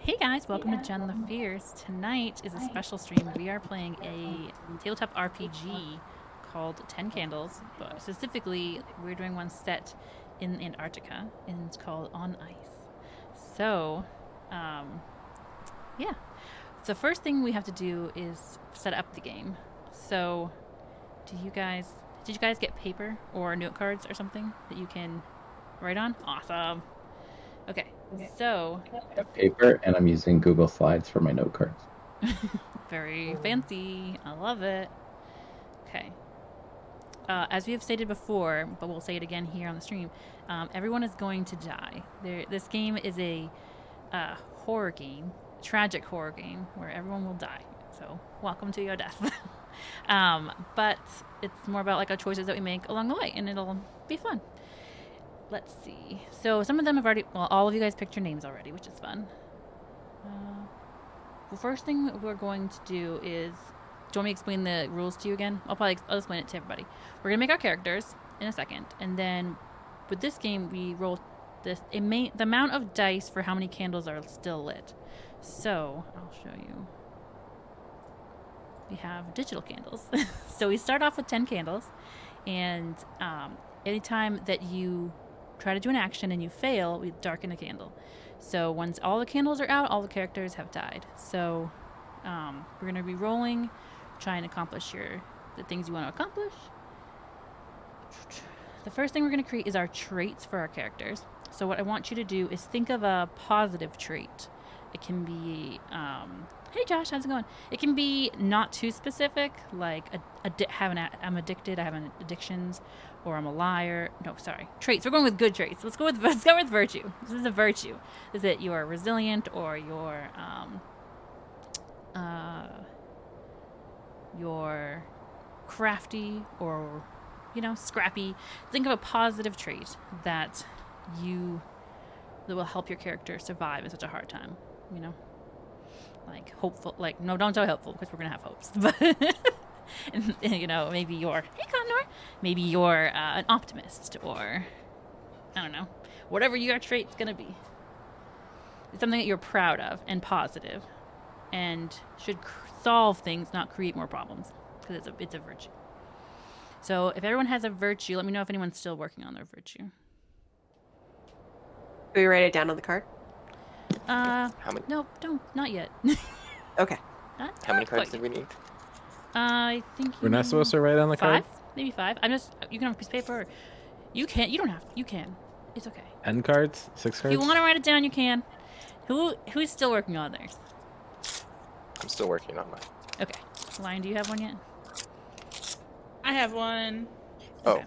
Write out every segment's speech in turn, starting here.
Hey guys, welcome to Jen the Fierce. Tonight is a special stream. We are playing a tabletop RPG called 10 Candles, but specifically we're doing one set in Antarctica, and it's called On Ice. So, yeah. The first thing we have to do is set up the game. So, did you guys get paper or note cards or something that you can write on? Awesome. Okay. So, I have paper, and I'm using Google Slides for my note cards. very fancy. I love it. Okay. As we have stated before, but we'll say it again here on the stream, everyone is going to die. This game is a horror game, tragic horror game, where everyone will die. So, welcome to your death. But it's more about like our choices that we make along the way, and it'll be fun. Let's see. So some of them have already, well, all of you guys picked your names already, which is fun. The first thing we're going to do is, do you want me to explain the rules to you again? I'll explain it to everybody. We're going to make our characters in a second, and then with this game, we roll the amount of dice for how many candles are still lit. So, I'll show you. We have digital candles. So we start off with 10 candles, and anytime that you try to do an action and you fail, we darken a candle. So once all the candles are out, all the characters have died. So we're going to be rolling, trying to accomplish the things you want to accomplish. The first thing we're going to create is our traits for our characters. So what I want you to do is think of a positive trait. It can be, hey Josh, how's it going? It can be not too specific, like I'm addicted, I have addictions, or I'm a liar. No, sorry. Traits. We're going with good traits. Let's go with virtue. This is a virtue. Is it you're resilient, or you're crafty, or scrappy. Think of a positive trait that will help your character survive in such a hard time. Like hopeful. Like, no, don't say hopeful, because we're gonna have hopes. But and, maybe you're, hey Condor, maybe you're an optimist, or I don't know, whatever your trait's gonna be. It's something that you're proud of and positive, and should solve things, not create more problems, because it's a virtue. So if everyone has a virtue, let me know if anyone's still working on their virtue. Do we write it down on the card? How many? No, don't, not yet. Okay. How many cards do we need? I think we're not supposed to write on the card. Maybe 5. You can have a piece of paper. Or you can't. You don't have. You can. It's okay. 10 cards, 6 cards. If you want to write it down, you can. Who's still working on theirs? I'm still working on mine. Okay. Lion, do you have one yet? I have one. Oh, Okay.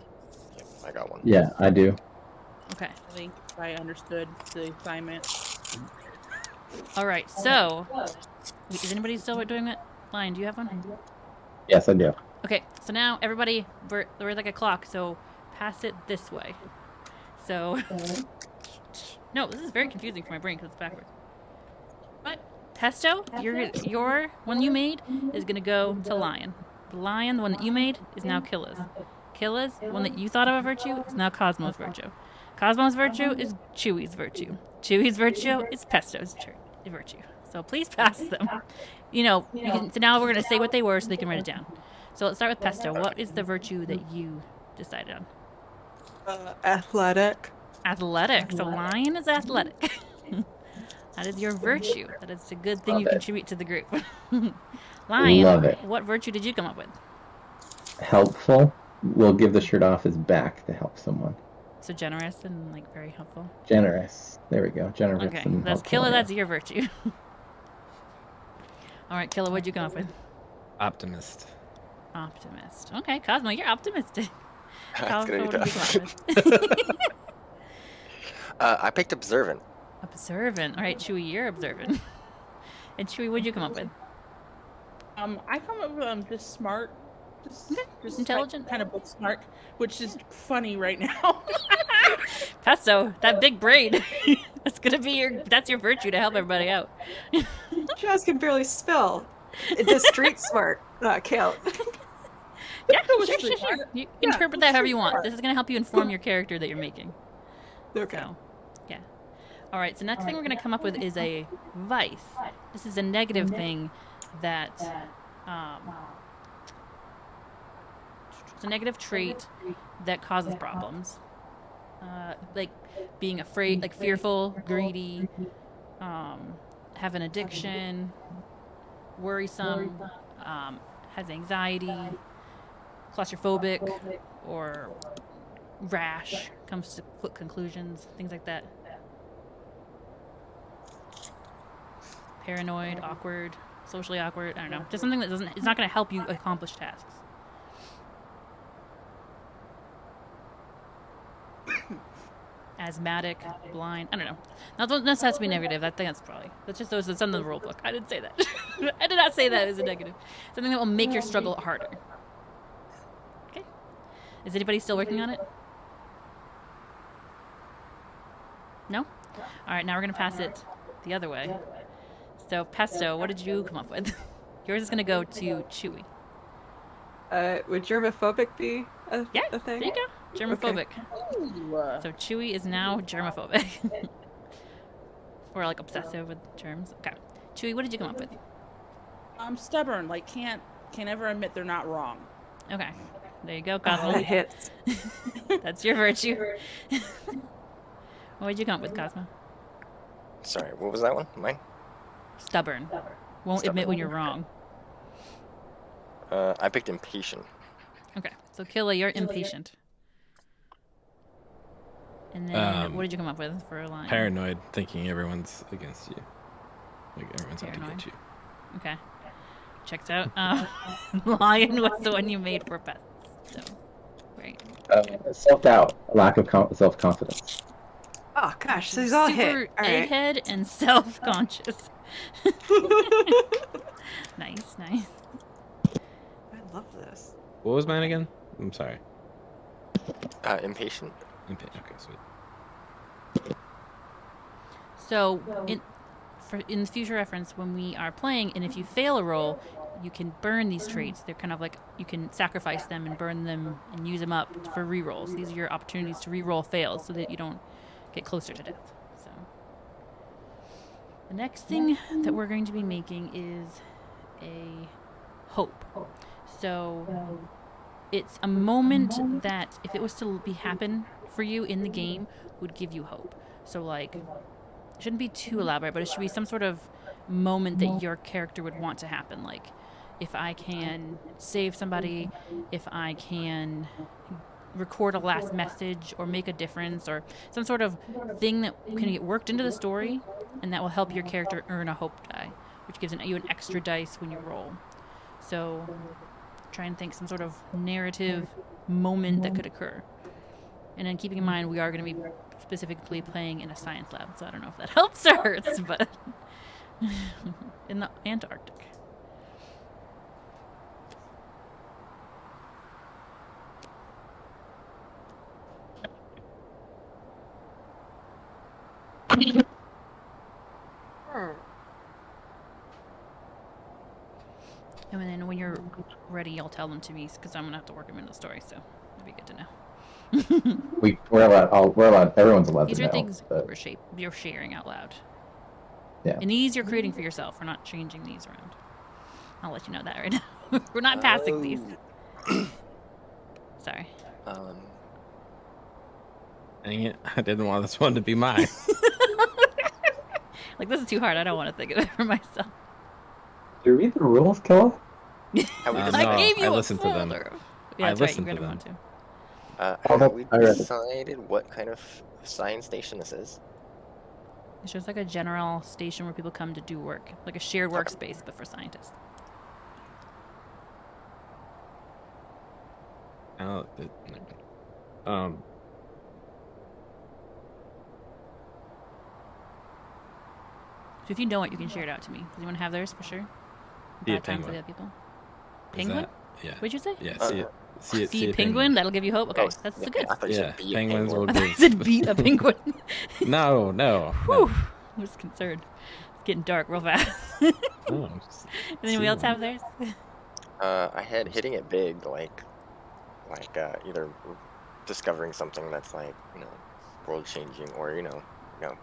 yeah, I got one. Yeah, I do. Okay. I think I understood the assignment. All right. So, is anybody still doing it? Lion, do you have one? Yes, I do. Okay. So now everybody, we're like a clock. So pass it this way. So, no, this is very confusing for my brain because it's backwards. What? Pesto, your one you made is gonna go to Lion. The Lion, the one that you made, is now Killa's. Killa's, the one that you thought of a virtue, is now Cosmo's virtue. Cosmo's virtue is Chewy's virtue. Chewy's virtue is Pesto's virtue. So please pass them. So now we're gonna say what they were so they can write it down. So let's start with Pesto. What is the virtue that you decided on? Athletic. Athletic. So Lion is athletic. That is your virtue. That is a good thing you contribute to the group. Lion, Love it. What virtue did you come up with? Helpful. We'll give the shirt off his back to help someone. So generous and like very helpful. Generous. There we go. Generous. Okay, and that's helpful, Killa. yeah. That's your virtue. All right, Killa, what'd you come up with? Optimist. Optimist. Okay, Cosmo, you're optimistic. That's Cosmo, gonna be what did you tough. come up with? I picked observant. Observant. All right, Chewy, you're observant. And Chewy, what'd you come up with? I come up with just smart, just intelligent, kind of book smart, which is funny right now. Pesto, that big brain. That's your virtue to help everybody out. Jazz can barely spell. Does street smart count? Yeah, sure. You interpret that however you want. This is going to help you inform your character that you're making. Okay. So, yeah. All right, so next thing we're going to come up with is a vice. This is a negative thing that it's a negative trait that causes problems. Like being afraid, like fearful, greedy, have an addiction, worrisome, has anxiety, claustrophobic, or rash, comes to quick conclusions, things like that. Paranoid, awkward, socially awkward, I don't know. Just something that it's not going to help you accomplish tasks. Asthmatic, blind, I don't know. Not this has to be negative. I think that's just those. It's in the rule book. I didn't say that. I did not say that as a negative. Something that will make your struggle harder. Okay. Is anybody still working on it? No? All right. Now we're gonna pass it the other way. So Pesto, what did you come up with? Yours is gonna go to Chewy. Would germophobic be a thing? There you go. Germophobic. Ooh. So Chewy is now germophobic. Or like obsessive with germs. Okay. Chewy, what did you come up with? I'm stubborn. Like can't ever admit they're not wrong. Okay. There you go, Oh, Cosmo. that hits. That's your virtue. What did you come up with, Cosmo? Sorry, what was that one? Mine? Stubborn. Won't admit when you're wrong. I picked impatient. Okay. So Killa, you're impatient. And then what did you come up with for a line? Paranoid, thinking everyone's against you. Like everyone's out to Paranoid. get you. Okay. Checks out. Lion was the one you made for pets. So, great. Self-doubt, lack of self-confidence. Oh gosh, so he's all Super hit. All right. egghead and self-conscious. Nice. I love this. What was mine again? I'm sorry. Impatient. Okay, sweet. So, in the future reference, when we are playing, and if you fail a roll, you can burn these traits. They're kind of like you can sacrifice them and burn them and use them up for rerolls. These are your opportunities to reroll fails so that you don't get closer to death. So, the next thing that we're going to be making is a hope. So, it's a moment that, if it was to happen for you in the game, would give you hope. So, like, it shouldn't be too elaborate, but it should be some sort of moment that your character would want to happen. Like, if I can save somebody, if I can record a last message or make a difference, or some sort of thing that can get worked into the story and that will help your character earn a hope die, which gives you an extra dice when you roll. So try and think some sort of narrative moment that could occur. And then keeping in mind we are going to be specifically playing in a science lab, so I don't know if that helps or hurts, but in the Antarctic. And then when you're ready, you'll tell them to me, because I'm gonna have to work them into the story. So it'd be good to know. We're allowed. Everyone's allowed These to are know. things But you're sharing out loud. Yeah. And these you're creating for yourself. We're not changing these around. I'll let you know that right now. We're not passing these. Sorry. Dang it! I didn't want this one to be mine. Like, this is too hard. I don't want to think of it for myself. do you read the rules, Killa? Have we No, I gave you I a listened to them. folder. Yeah, I that's right. listened You're to gonna them. want to. Have we I read it. decided what kind of science station this is? It's just like a general station where people come to do work, like a shared workspace, but for scientists. So if you know it, you can share it out to me. Does anyone have theirs for sure? Yeah, Bad time for penguin. the other people. is Penguin? that- yeah. What'd you say? Yeah. Uh, See a penguin? That'll give you hope? Okay, that's yeah, good. I thought you Yeah, said be a penguins penguin. will I thought you give. said beat a penguin. No. Whew. I was concerned. It's getting dark real fast. No, I'm just Anybody else seeing have theirs? I had hitting it big, like either discovering something that's like, world changing, or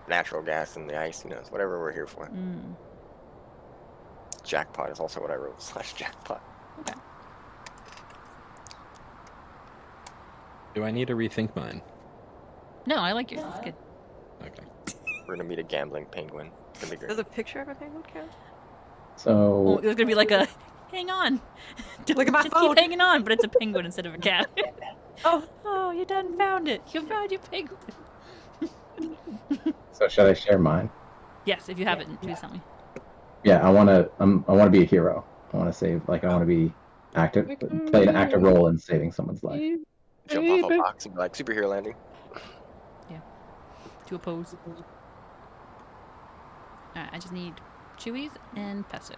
natural gas in the ice. Who knows? Whatever we're here for. Mm. Jackpot is also what I wrote / jackpot. Okay. Do I need to rethink mine? No, I like yours. It's good. Okay. We're gonna meet a gambling penguin. It's gonna be great. Does a picture of a penguin count? Oh, So it's gonna be like a hang on. Look at my Just phone. keep hanging on, but it's a penguin instead of a cat. Oh, Oh, you done found it. You found your penguin. so should I share mine? Yes, if you have it, please tell me. Yeah, I wanna be a hero. I wanna save, like, I wanna be active, play an active role in saving someone's life. Jump off a box and be like superhero landing. To oppose. Alright, I just need chewies and pestos.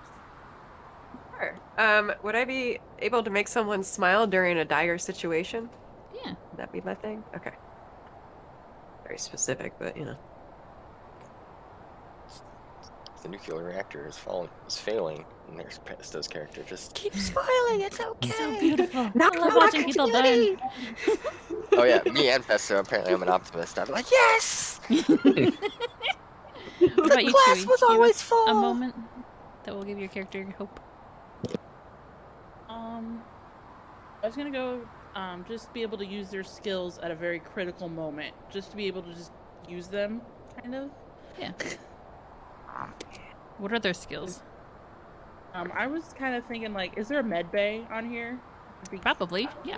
sure. Would I be able to make someone smile during a dire situation? Yeah. Would that be my thing? Okay. Very specific, but you know. The nuclear reactor is failing, and there's Pesto's character. Just keep smiling. It's okay. It's so beautiful. Not I love watching people burn. Oh yeah, me and Pesto. Apparently, I'm an optimist. I'm like, yes. What about you, glass Chewy? was Do you have always full. a moment that will give your character hope? I was gonna go, just be able to use their skills at a very critical moment, just to be able to just use them, kind of. Yeah. What are their skills? I was kind of thinking, like, is there a med bay on here? Probably, yeah.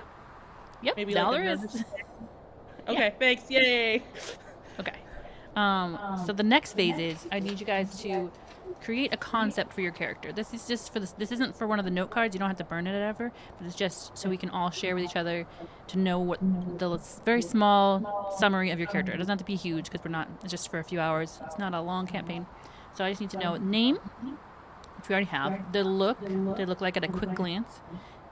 Yep, Maybe now like there another is. Okay, thanks, yay! Okay. So the next phase is I need you guys to create a concept for your character. This is just for this isn't for one of the note cards. You don't have to burn it ever, but it's just so we can all share with each other to know what the very small summary of your character. It doesn't have to be huge because it's just for a few hours. It's not a long campaign. So I just need to know name, which we already have, the look they look like at a quick glance,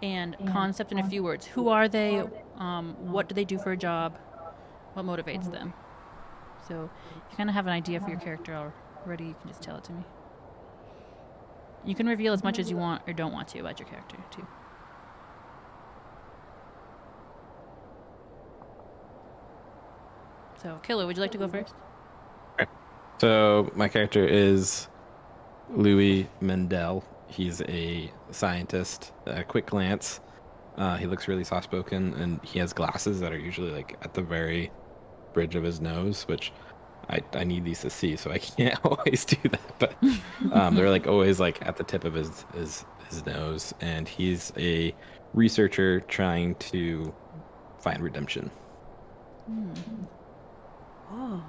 and concept in a few words. Who are they? What do they do for a job? What motivates them? So if you kind of have an idea for your character already, you can just tell it to me. You can reveal as much as you want or don't want to about your character, too. So, Killa, would you like to go first? So my character is Louis Mendel. He's a scientist. At a quick glance, he looks really soft-spoken, and he has glasses that are usually like at the very bridge of his nose, which I need these to see, so I can't always do that. But they're like always like at the tip of his nose, and he's a researcher trying to find redemption. Oh.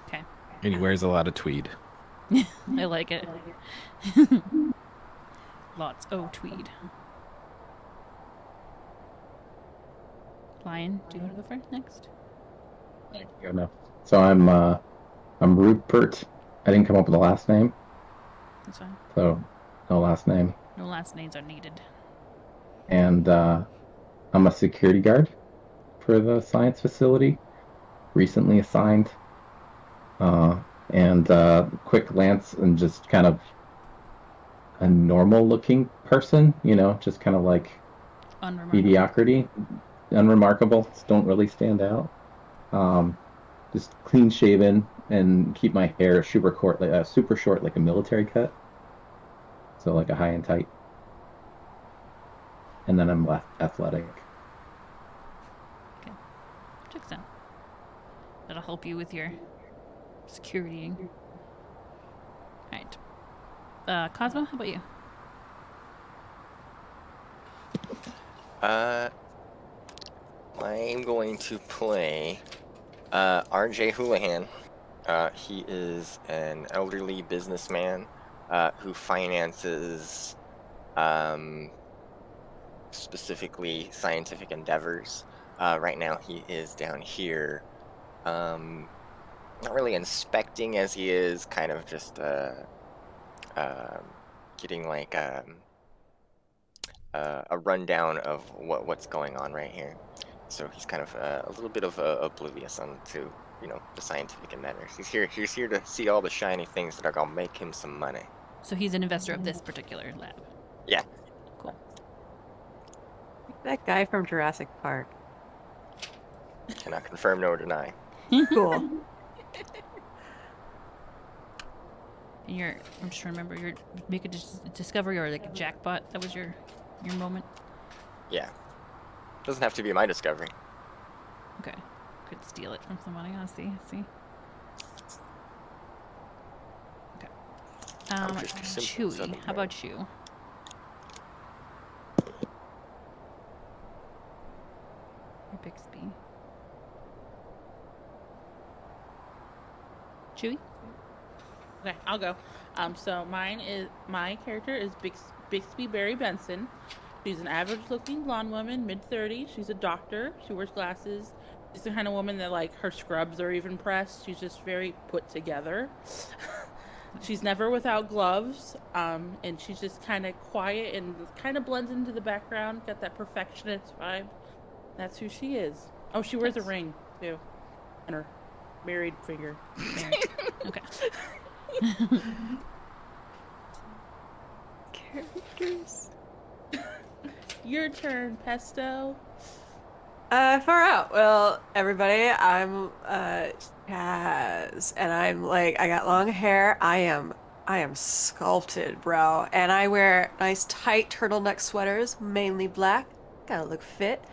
Okay. And he wears a lot of tweed. I like it. Lots. Oh, tweed. Lion, do you want to go first next? Good enough. So I'm Rupert. I didn't come up with a last name, That's fine. so no last name. No last names are needed. And I'm a security guard for the science facility, recently assigned. And quick glance and just kind of a normal looking person, just kind of like Unremarkable. mediocrity, unremarkable, don't really stand out. Just clean shaven and keep my hair super short, like a military cut. So like a high and tight. And then I'm athletic. Checks out. That'll help you with your securitying. Alright. Cosmo, how about you? I'm going to play RJ Houlihan. He is an elderly businessman who finances specifically scientific endeavors. Right now he is down here, not really inspecting as he is kind of just getting like a rundown of what's going on right here. So he's kind of a little bit of oblivious to the scientific endeavors. He's here to see all the shiny things that are gonna make him some money. So he's an investor of this particular lab. Yeah. Cool. That guy from Jurassic Park. Cannot confirm nor deny. Cool. And I'm just trying to remember, your make a discovery or like a jackpot. That was your moment. Yeah. Doesn't have to be my discovery. Okay. Could steal it from somebody. I see. Okay. I would just assume Chewy, something how about you? Or Bixby. Chewy? Okay, I'll go. So my character is Bixby Barry Benson. She's an average-looking blonde woman, mid-30s. She's a doctor. She wears glasses. She's the kind of woman that, like, her scrubs are even pressed. She's just very put together. She's never without gloves, and she's just kind of quiet and kind of blends into the background. Got that perfectionist vibe. That's who she is. Oh, she wears a ring too, and her married finger. Okay. Characters. Your turn, Pesto. Far out. Well, everybody, I'm Chaz, and I'm like, I got long hair. I am sculpted, bro, and I wear nice tight turtleneck sweaters, mainly black. Gotta look fit.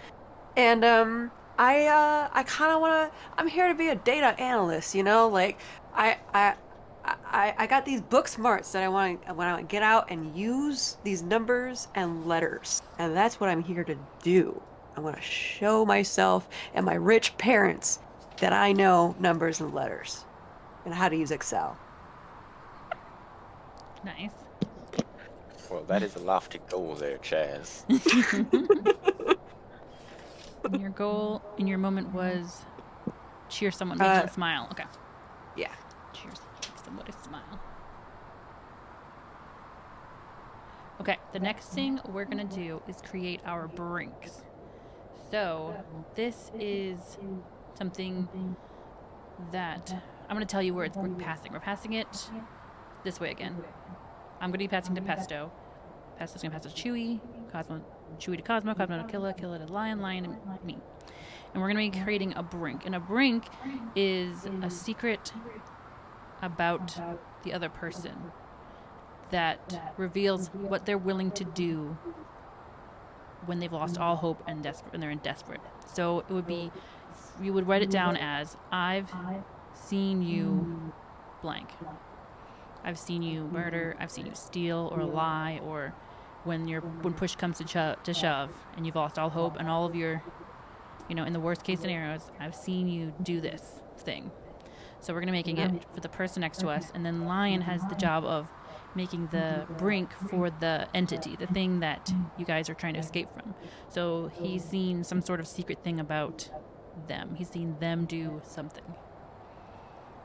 And I kind of wanna. I'm here to be a data analyst, you know. Like, I got these book smarts that I want to get out and use these numbers and letters, and that's what I'm here to do. I want to show myself and my rich parents that I know numbers and letters and how to use Excel. Nice. Well, that is a lofty goal there, Chaz. And your goal in your moment was cheer someone, make them smile. Okay. Yeah. Cheers. Make somebody smile. Okay, the next thing we're going to do is create our brinks. So, this is something that I'm going to tell you where we're passing. We're passing it this way again. I'm going to be passing to Pesto. Pesto's going to pass to Chewy. Chewy to Cosmo to Killa to Lion to me. And we're going to be creating a brink. And a brink is a secret about the other person that reveals what they're willing to do when they've lost all hope and they're desperate. So it would be, you would write it down as, I've seen you blank. I've seen you murder, I've seen you steal or lie, or when push comes to shove and you've lost all hope and all of your, in the worst case scenarios, I've seen you do this thing. So we're going to be making it for the person next to us, and then Lion has the job of making the brink for the entity, the thing that you guys are trying to escape from. So he's seen some sort of secret thing about them. He's seen them do something.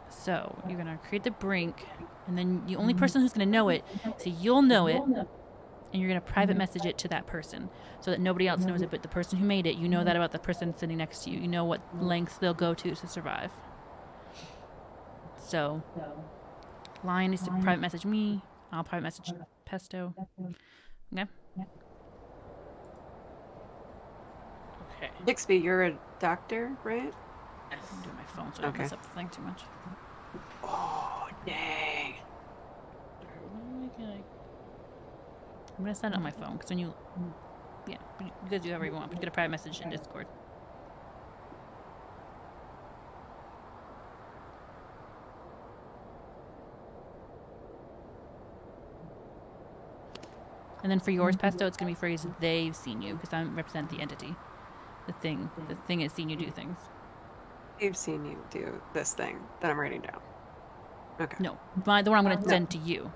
So you're going to create the brink, and then the only person who's going to know it, so you'll know it, and you're going to private message it to that person so that nobody else knows it, but the person who made it, you know that about the person sitting next to you. You know what lengths they'll go to survive. So Lion needs to private message me. I'll private message Pesto. Okay. Okay. Bixby, you're a doctor, right? Yes. I'm doing my phone so I don't mess up the thing too much. Oh, dang. I'm going to send it on my phone because when you guys do whatever you want, but get a private message in Discord. And then for yours, Pesto, it's going to be phrased, they've seen you, because I represent the entity. The thing has seen you do things. They've seen you do this thing that I'm writing down. Okay. No, the one I'm going to send to you.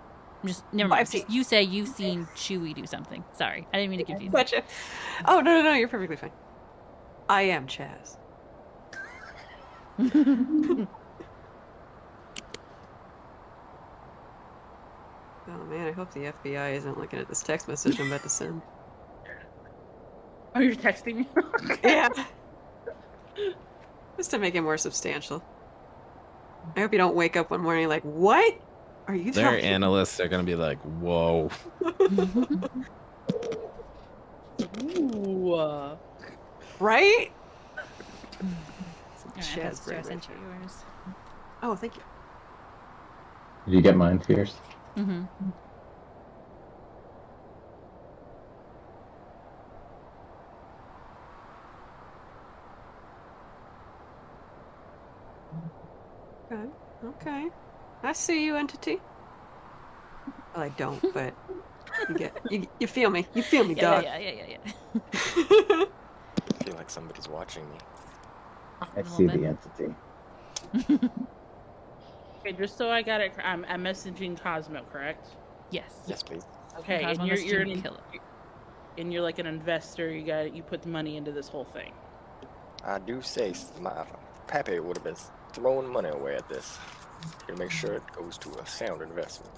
Never mind. You say you've seen Chewy do something. Sorry, I didn't mean to confuse you. Gotcha. Oh, no, you're perfectly fine. I am Chaz. Oh man, I hope the FBI isn't looking at this text message I'm about to send. Oh, you're texting me? Yeah. Just to make it more substantial. I hope you don't wake up one morning like, what are you Their talking analysts are going to be like, whoa. Ooh. Right? Alright, Shaz I sent you Bridge. yours. Oh, thank you. Did you get mine, Fierce? Mm-hmm. Okay. Okay. I see you, entity. Well, I don't, but you feel me. You feel me, dog. Yeah. I feel like somebody's watching me. I A little see bit. the entity. Okay, just so I got it, I'm messaging Cosmo, correct? Yes. Yes, please. Okay, Cosmo and must you're do an, kill it. and you're like an investor. You put the money into this whole thing. I do say my pappy would have been throwing money away at this. To make sure it goes to a sound investment.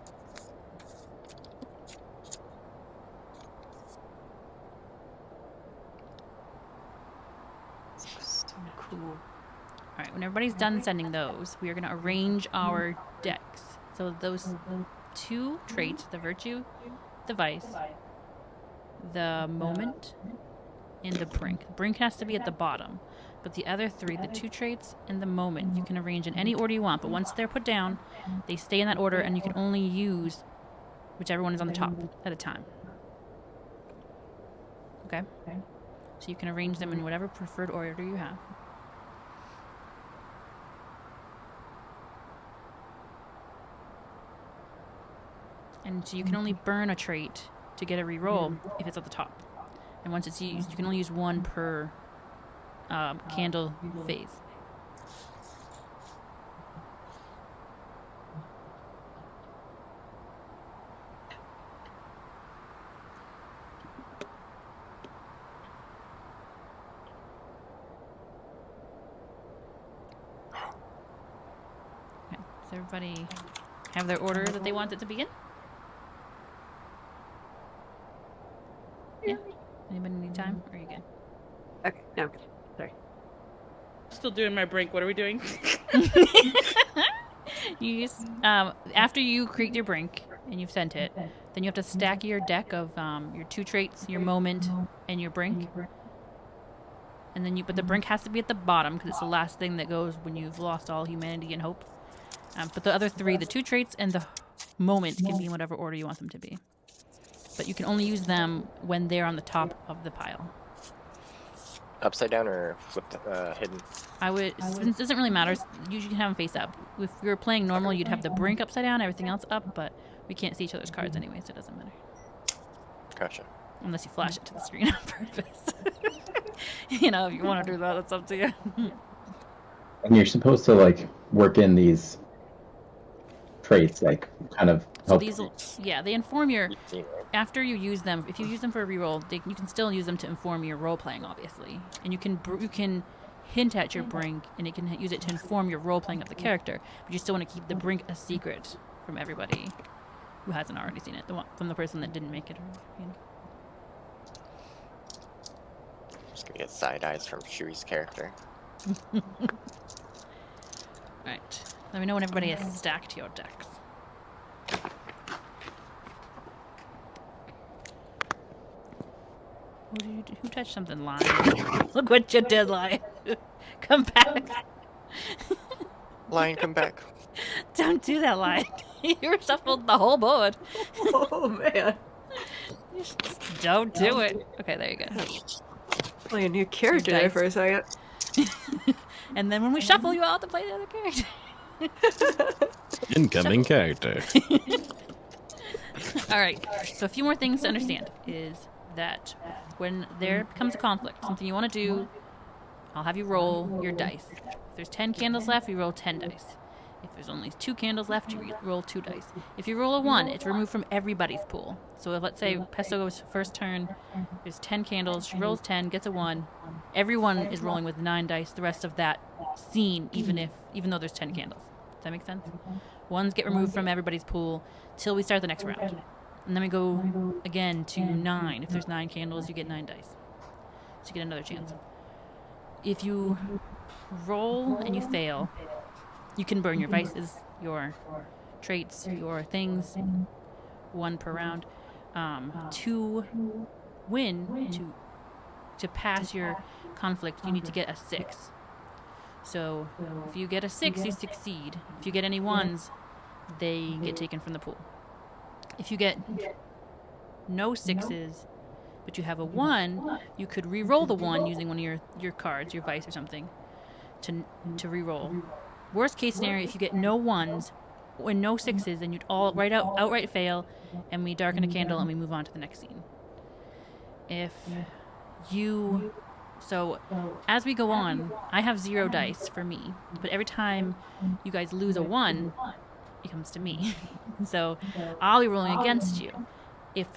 So cool. Alright, when everybody's done sending those, we are going to arrange our decks. So those 2 traits, the virtue, the vice, the moment, and the brink. The brink has to be at the bottom. But the other 3, the 2 traits and the moment, you can arrange in any order you want. But once they're put down, they stay in that order, and you can only use whichever one is on the top at a time. Okay? So you can arrange them in whatever preferred order you have. And so you can only burn a trait to get a reroll if it's at the top. And once it's used, you can only use 1 per candle phase. Okay, does everybody have their order that they want it to be in? Yeah. Anybody need time? Or are you good? Okay, no, I'm good. Sorry. Still doing my brink. What are we doing? You use after you create your brink and you've sent it, then you have to stack your deck of your 2 traits, your moment, and your brink. And then but the brink has to be at the bottom because it's the last thing that goes when you've lost all humanity and hope. But the other 3, the 2 traits and the moment, can be in whatever order you want them to be. But you can only use them when they're on the top of the pile. Upside down or flipped, hidden? It doesn't really matter. You can have them face up. If we were playing normal, you'd have the brink upside down, everything else up, but we can't see each other's cards anyway, so it doesn't matter. Gotcha. Unless you flash it to the screen on purpose. You know, if you want to do that, it's up to you. And you're supposed to like work in these traits, like kind of So help. they inform your. You've seen it. After you use them, if you use them for a reroll, you can still use them to inform your role playing, obviously, and you can hint at your brink, and it can use it to inform your role playing of the character. But you still want to keep the brink a secret from everybody who hasn't already seen it, from the person that didn't make it. Just gonna get side eyes from Shui's character. All right. Let me know when everybody has stacked your decks. Who touched something, Lion? Look what you did, Lion. Come back. Lion, come back. Don't do that, Lion. You shuffled the whole board. Oh man. Don't do it. Okay, there you go. Play a new character there for a second. And then when we shuffle, you all have to play the other character. Incoming character. All right. So a few more things to understand is that when there becomes a conflict, something you want to do, I'll have you roll your dice. If there's 10 candles left, you roll 10 dice. If there's only 2 candles left, you roll 2 dice. If you roll a 1, it's removed from everybody's pool. So if, let's say Pesto goes first turn, there's 10 candles, she rolls 10, gets a 1. Everyone is rolling with 9 dice the rest of that scene, even though there's 10 candles. Does that make sense? 1s get removed from everybody's pool till we start the next round. And then we go again to 9. If there's 9 candles, you get 9 dice. So you get another chance. If you roll and you fail, you can burn your vices, your traits, your things, 1 per round. To win, to pass your conflict, you need to get a 6. So if you get a 6, you succeed. If you get any 1s, they get taken from the pool. If you get no 6s, but you have a 1, you could re-roll the 1 using one of your cards, your vice or something, to re-roll. Worst case scenario, if you get no 1s and no 6s, then you'd outright fail, and we darken a candle and we move on to the next scene. So as we go on, I have 0 dice for me, but every time you guys lose a 1, it comes to me. So I'll be rolling against you. If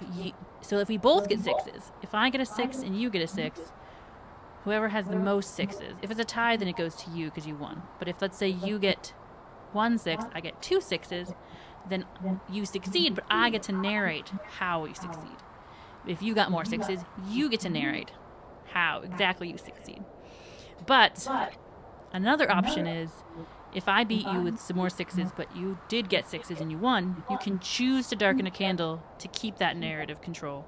we both get 6s, if I get a 6 and you get a 6, whoever has the most 6s, if it's a tie, then it goes to you because you won. But if, let's say, you get 1 6, I get 2 6s, then you succeed, but I get to narrate how you succeed. If you got more 6s, you get to narrate how exactly you succeed. But another option is, if I beat you with some more 6s, but you did get 6s and you won, you can choose to darken a candle to keep that narrative control.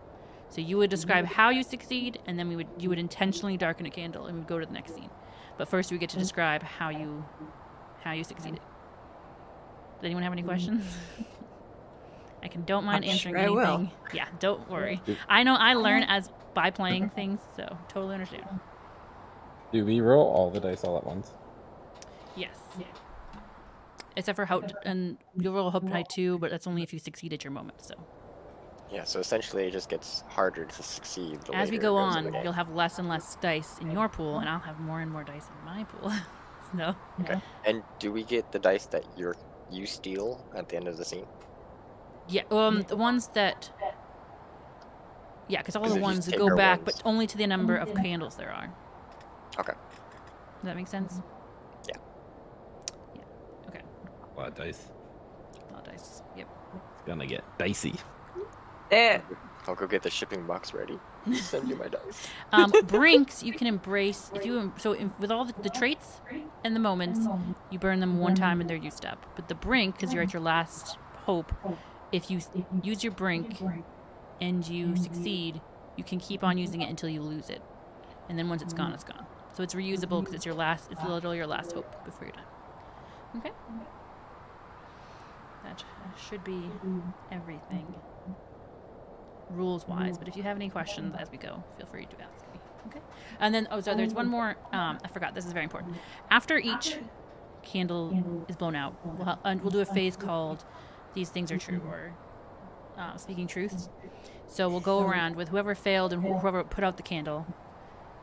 So you would describe how you succeed, and then you would intentionally darken a candle, and we would go to the next scene. But first, we get to describe how you succeeded. Does anyone have any questions? Don't mind answering anything. I will. Yeah, don't worry. I know I learn by playing things, so totally understand. Do we roll all the dice all at once? Yes. Except for and you'll roll a hope die too, but that's only if you succeed at your moment. So. Yeah, so essentially it just gets harder to succeed. As we go on, you'll have less and less dice in your pool, and I'll have more and more dice in my pool. So. Okay. And do we get the dice that you steal at the end of the scene? Yeah. The ones that. Yeah, because all the ones take go our back, ones. but only to the number of candles there are. Okay. Does that make sense? Yeah. Yeah. Okay. A lot of dice. A lot of dice. Yep. It's gonna get dicey. There. I'll go get the shipping box ready. Send you my dice. Brinks you can embrace with all the traits and the moments, you burn them one time and they're used up. But the brink, because you're at your last hope, if you use your brink and you succeed, you can keep on using it until you lose it, and then once it's gone, it's gone. So it's reusable because it's literally your last hope before you're done. Okay. That should be everything rules wise, but if you have any questions as we go, feel free to ask me. Okay. And then there's one more. I forgot. This is very important. After each candle is blown out, we'll do a phase called "These Things Are True" or "Speaking Truths." So we'll go around with whoever failed and whoever put out the candle.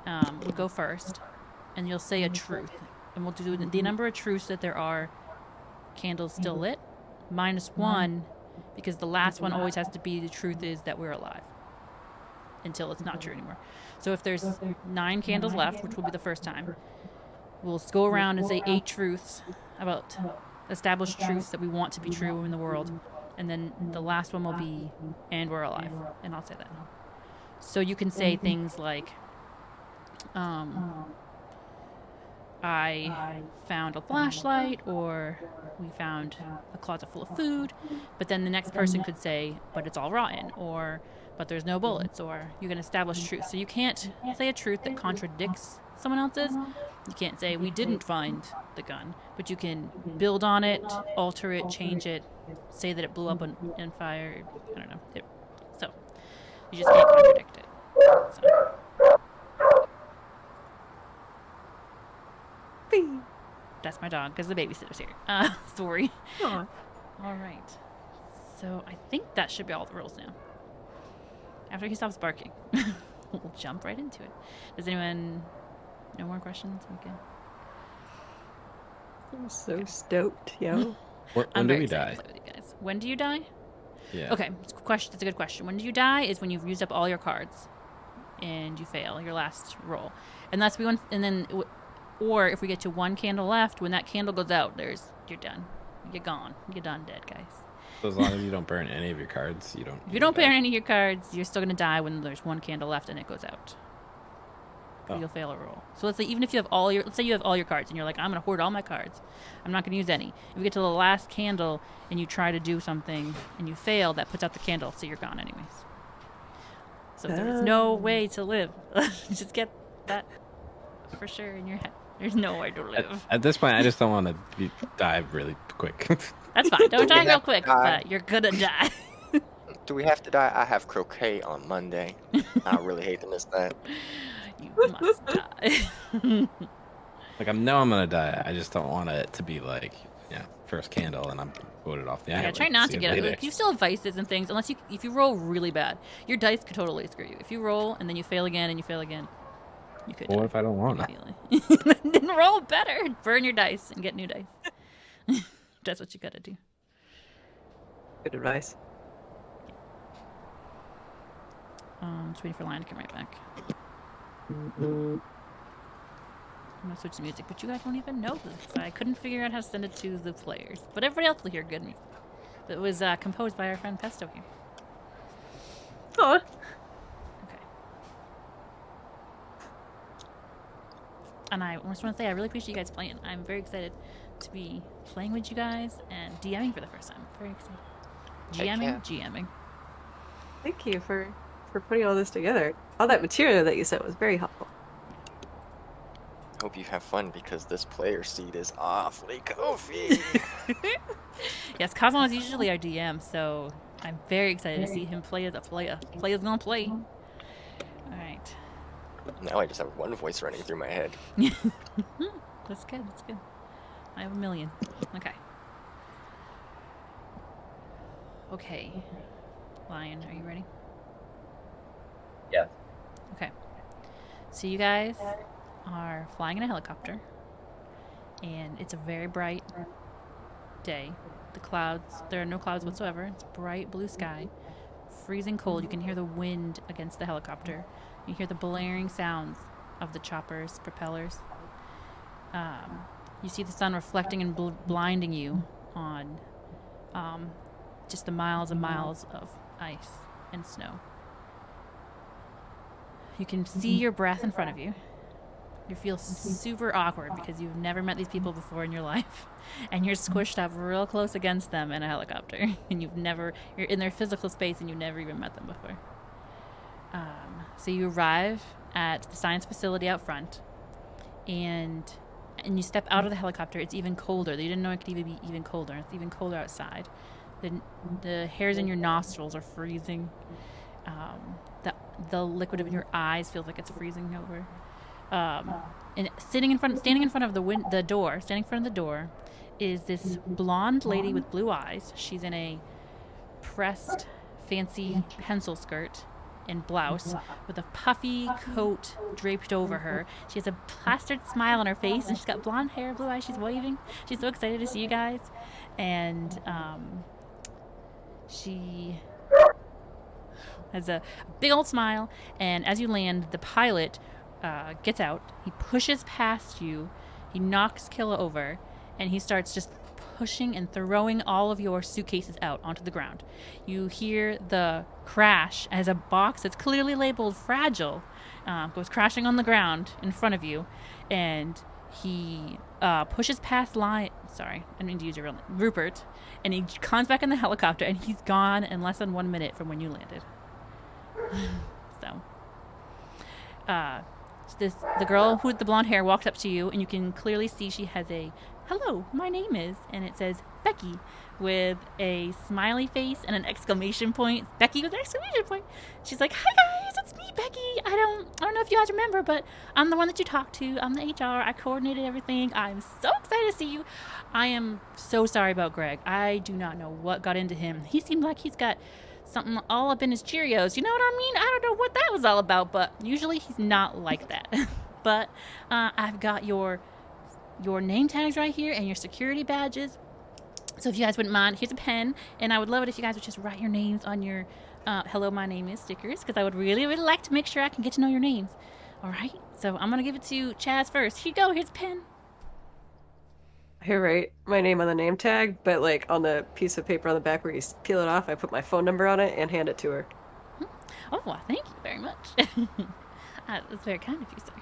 Will go first, and you'll say a truth, and we'll do the number of truths that there are candles still lit -1. Because the last one always has to be the truth is that we're alive until it's not true anymore. So if there's 9 candles left, which will be the first time, we'll go around and say 8 truths about established truths that we want to be true in the world. And then the last one will be, and we're alive. And I'll say that. So you can say things like, I found a flashlight, or we found a closet full of food, but then the next person could say, but it's all rotten, or but there's no bullets, or you can establish truth. So you can't say a truth that contradicts someone else's. You can't say, we didn't find the gun, but you can build on it, alter it, change it, say that it blew up in fire. I don't know. So you just can't contradict it. So. That's my dog, because the babysitter's here. Sorry. Aw. All right. So I think that should be all the rules now. After he stops barking, we'll jump right into it. Does anyone... No more questions? Okay. I'm so stoked, yo. When I'm do very we excited die? to play with you guys. When do you die? Yeah. Okay, that's a good question. When do you die is when you've used up all your cards and you fail your last roll. Unless we want... And then... Or if we get to 1 candle left, when that candle goes out, you're done. You're gone. You're done dead, guys. So as long as you don't burn any of your cards, you don't. If you don't burn any of your cards, you're still going to die when there's 1 candle left and it goes out. Oh. You'll fail a roll. So let's say even if you have let's say you have all your cards and you're like, I'm going to hoard all my cards. I'm not going to use any. If you get to the last candle and you try to do something and you fail, that puts out the candle, so you're gone anyways. So there's no way to live. Just get that for sure in your head. There's nowhere to live. At this point, I just don't want to die really quick. That's fine. Don't Do we die real have to quick, die? but you're gonna die. Do we have to die? I have croquet on Monday. I really hate to miss that. You must die. Like, I know I'm gonna die. I just don't want it to be like, first candle and I'm voted off the Yeah, island. try not See to you get it. later. Like, you still have vices and things, unless if you roll really bad, your dice could totally screw you. If you roll and then you fail again and you fail again, you could. Or die if I don't want to. immediately. Then roll better. Burn your dice and get new dice. That's what you gotta do. Good advice. Just waiting for Lion to come right back. I'm gonna switch the music, but you guys won't even know this. I couldn't figure out how to send it to the players, but everybody else will hear good music. It was composed by our friend Pesto here. Oh, Okay. And I just want to say I really appreciate you guys playing. I'm very excited to be playing with you guys and DMing for the first time. Very excited. Heck yeah. GMing. thank you for putting all this together. All that material that you sent was very helpful. Hope you have fun because this player seat is awfully comfy. Yes, Cosmo is usually our DM, so I'm very excited to see him play as a player. Player's gonna play. All right. Now I just have one voice running through my head. That's good. That's good. I have a million. Okay. Okay. Lion, are you ready? Yes. Okay. So you guys are flying in a helicopter, and it's a very bright day. The clouds, there are no clouds whatsoever. It's bright blue sky, freezing cold. You can hear the wind against the helicopter. You hear the blaring sounds of the chopper's propellers. You see the sun reflecting and blinding you on just the miles and miles of ice and snow. You can see your breath in front of you. You feel super awkward because you've never met these people before in your life, and you're squished up real close against them in a helicopter, and you're in their physical space and you've never even met them before. So you arrive at the science facility out front, and you step out of the helicopter. It's even colder. You didn't know it could even be even colder. It's even colder outside. The hairs in your nostrils are freezing. The liquid in your eyes feels like it's freezing over. And standing in front of the door is this blonde lady with blue eyes. She's in a pressed, fancy pencil skirt and blouse with a puffy coat draped over her. She has a plastered smile on her face, and she's got blonde hair, blue eyes. She's waving. She's so excited to see you guys, and she has a big old smile. And as you land, the pilot gets out. He pushes past you. He knocks Killa over, and he starts just pushing and throwing all of your suitcases out onto the ground. You hear the crash as a box that's clearly labeled fragile goes crashing on the ground in front of you, and he pushes past Sorry, I didn't mean to use your real name. Rupert, and he comes back in the helicopter, and he's gone in less than 1 minute from when you landed. So, the girl with the blonde hair walks up to you, and you can clearly see she has a "Hello, my name is," and it says Becky with a smiley face and an exclamation point. Becky with an exclamation point. She's like, "Hi guys, it's me, Becky. I don't know if you guys remember, but I'm the one that you talked to. I'm the HR. I coordinated everything. I'm so excited to see you. I am so sorry about Greg. I do not know what got into him. He seemed like he's got something all up in his Cheerios. You know what I mean? I don't know what that was all about, but usually he's not like that. But I've got your name tags right here and your security badges. So if you guys wouldn't mind, here's a pen, and I would love it if you guys would just write your names on your hello, my name is stickers, because I would really, really like to make sure I can get to know your names. All right? So I'm going to give it to Chaz first. Here you go. Here's a pen. I write my name on the name tag, but like on the piece of paper on the back where you peel it off, I put my phone number on it and hand it to her. Oh, well, thank you very much. That's very kind of you, sir.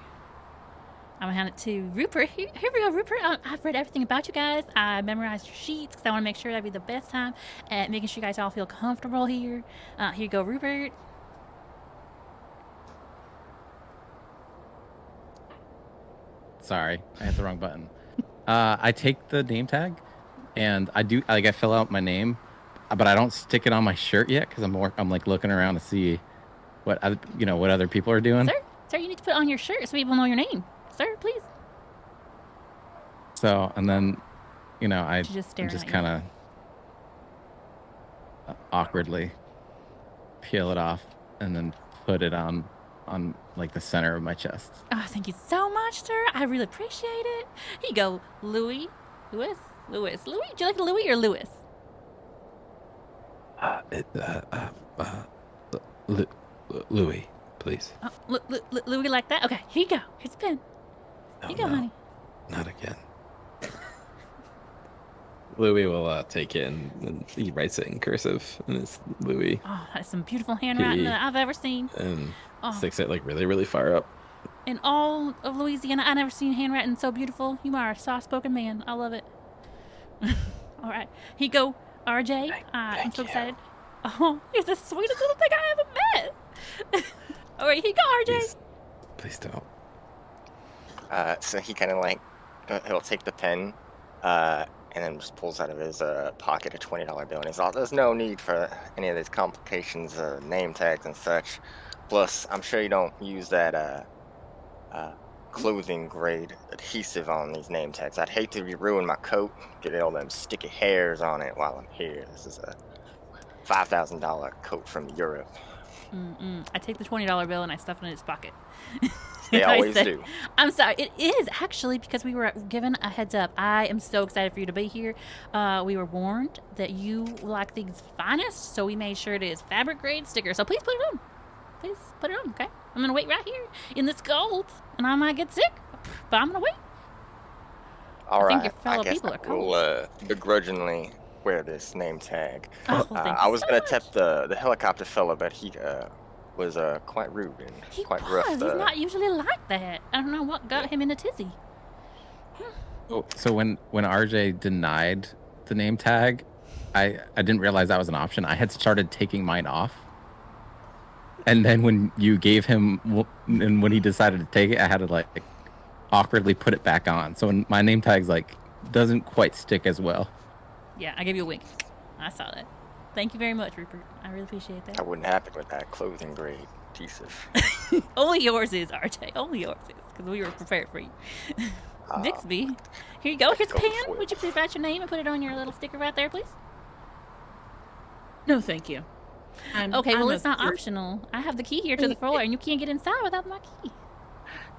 I'm going to hand it to Rupert. Here we go, Rupert. I've read everything about you guys. I memorized your sheets because I want to make sure that'd be the best time at making sure you guys all feel comfortable here. Here you go, Rupert. sorry. I hit the wrong button. I take the name tag, and I fill out my name, but I don't stick it on my shirt yet because I'm like looking around to see what other people are doing. Sir, you need to put it on your shirt so people know your name. Sir, please. So, and then, I Just kind of awkwardly peel it off and then put it on like the center of my chest. Oh, thank you so much, sir. I really appreciate it. Here you go, Louis. Louis. Do you like Louis or Louis? Louis, please. Louis like that? Okay, here you go. Here's a pen. Here you go, honey. Not again. Louis will take it and he writes it in cursive, and it's Louis. Oh, that's some beautiful handwriting that I've ever seen. And sticks it like really, really far up. In all of Louisiana, I've never seen handwriting so beautiful. You are a soft-spoken man. I love it. All right, here you go, RJ. I'm so excited. Oh, you're the sweetest little thing I ever met. All right, here you go, RJ. Please don't. So he kind of like, he'll take the pen, and then just pulls out of his pocket a $20 bill, and he's all, there's no need for any of these complications, name tags and such. Plus, I'm sure you don't use that clothing grade adhesive on these name tags. I'd hate to ruin my coat, get all them sticky hairs on it while I'm here. This is a $5,000 coat from Europe. I take the $20 bill and I stuff it in his pocket. They always do. I'm sorry. It is actually because we were given a heads up. I am so excited for you to be here. We were warned that you like things finest, so we made sure it is fabric grade sticker. So please put it on. Please put it on, okay? I'm going to wait right here in this cold, and I might get sick, but I'm going to wait. All right. I think your fellow people are cold. Will begrudgingly wear this name tag. Oh, well, thank I you was so going to much. tip the helicopter fella, but he was quite rude and quite rough. He's not usually like that. I don't know what got him in a tizzy. So when RJ denied the name tag, I didn't realize that was an option. I had started taking mine off. And then when you gave him, and when he decided to take it, I had to like awkwardly put it back on. So when my name tag's like doesn't quite stick as well. Yeah, I gave you a wink. I saw that. Thank you very much, Rupert. I really appreciate that. That wouldn't happen with that clothing grade adhesive. Only yours is, RJ. Only yours is, because we were prepared for you. Bixby, here you go. Here's a go pen. for it. Would you please write your name and put it on your little sticker right there, please? No, thank you. Okay, well, I'm it's not optional. I have the key here to the floor, and you can't get inside without my key.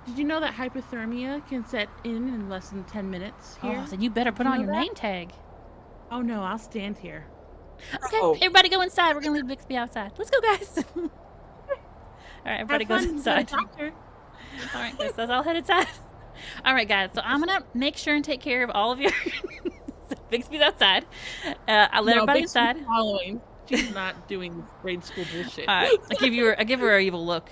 Did you know that hypothermia can set in less than 10 minutes here? Oh, then you better put you on know your that? name tag. Oh, no, I'll stand here. Okay, Oh. everybody go inside. We're going to leave Bixby outside. Let's go, guys. All right, everybody Have goes fun, inside. doctor. All right, guys, let's all head inside. All right, guys, so I'm going to make sure and take care of all of your... Bixby's outside. I'll let everybody Bixby's inside. Following. She's not doing grade school bullshit. All right, I give her an evil look,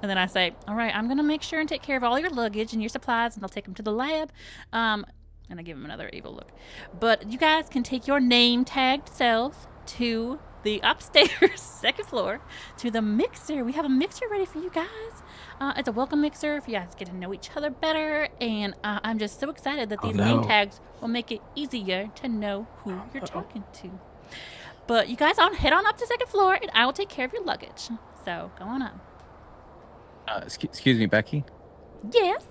and then I say, "All right, I'm gonna make sure and take care of all your luggage and your supplies, and I'll take them to the lab." And I give him another evil look. But you guys can take your name tagged selves to the upstairs second floor to the mixer. We have a mixer ready for you guys. It's a welcome mixer for you guys to get to know each other better, and I'm just so excited that these name tags will make it easier to know who you're talking to. But you guys head on up to second floor, and I will take care of your luggage. So go on up. Excuse me, Becky. Yes.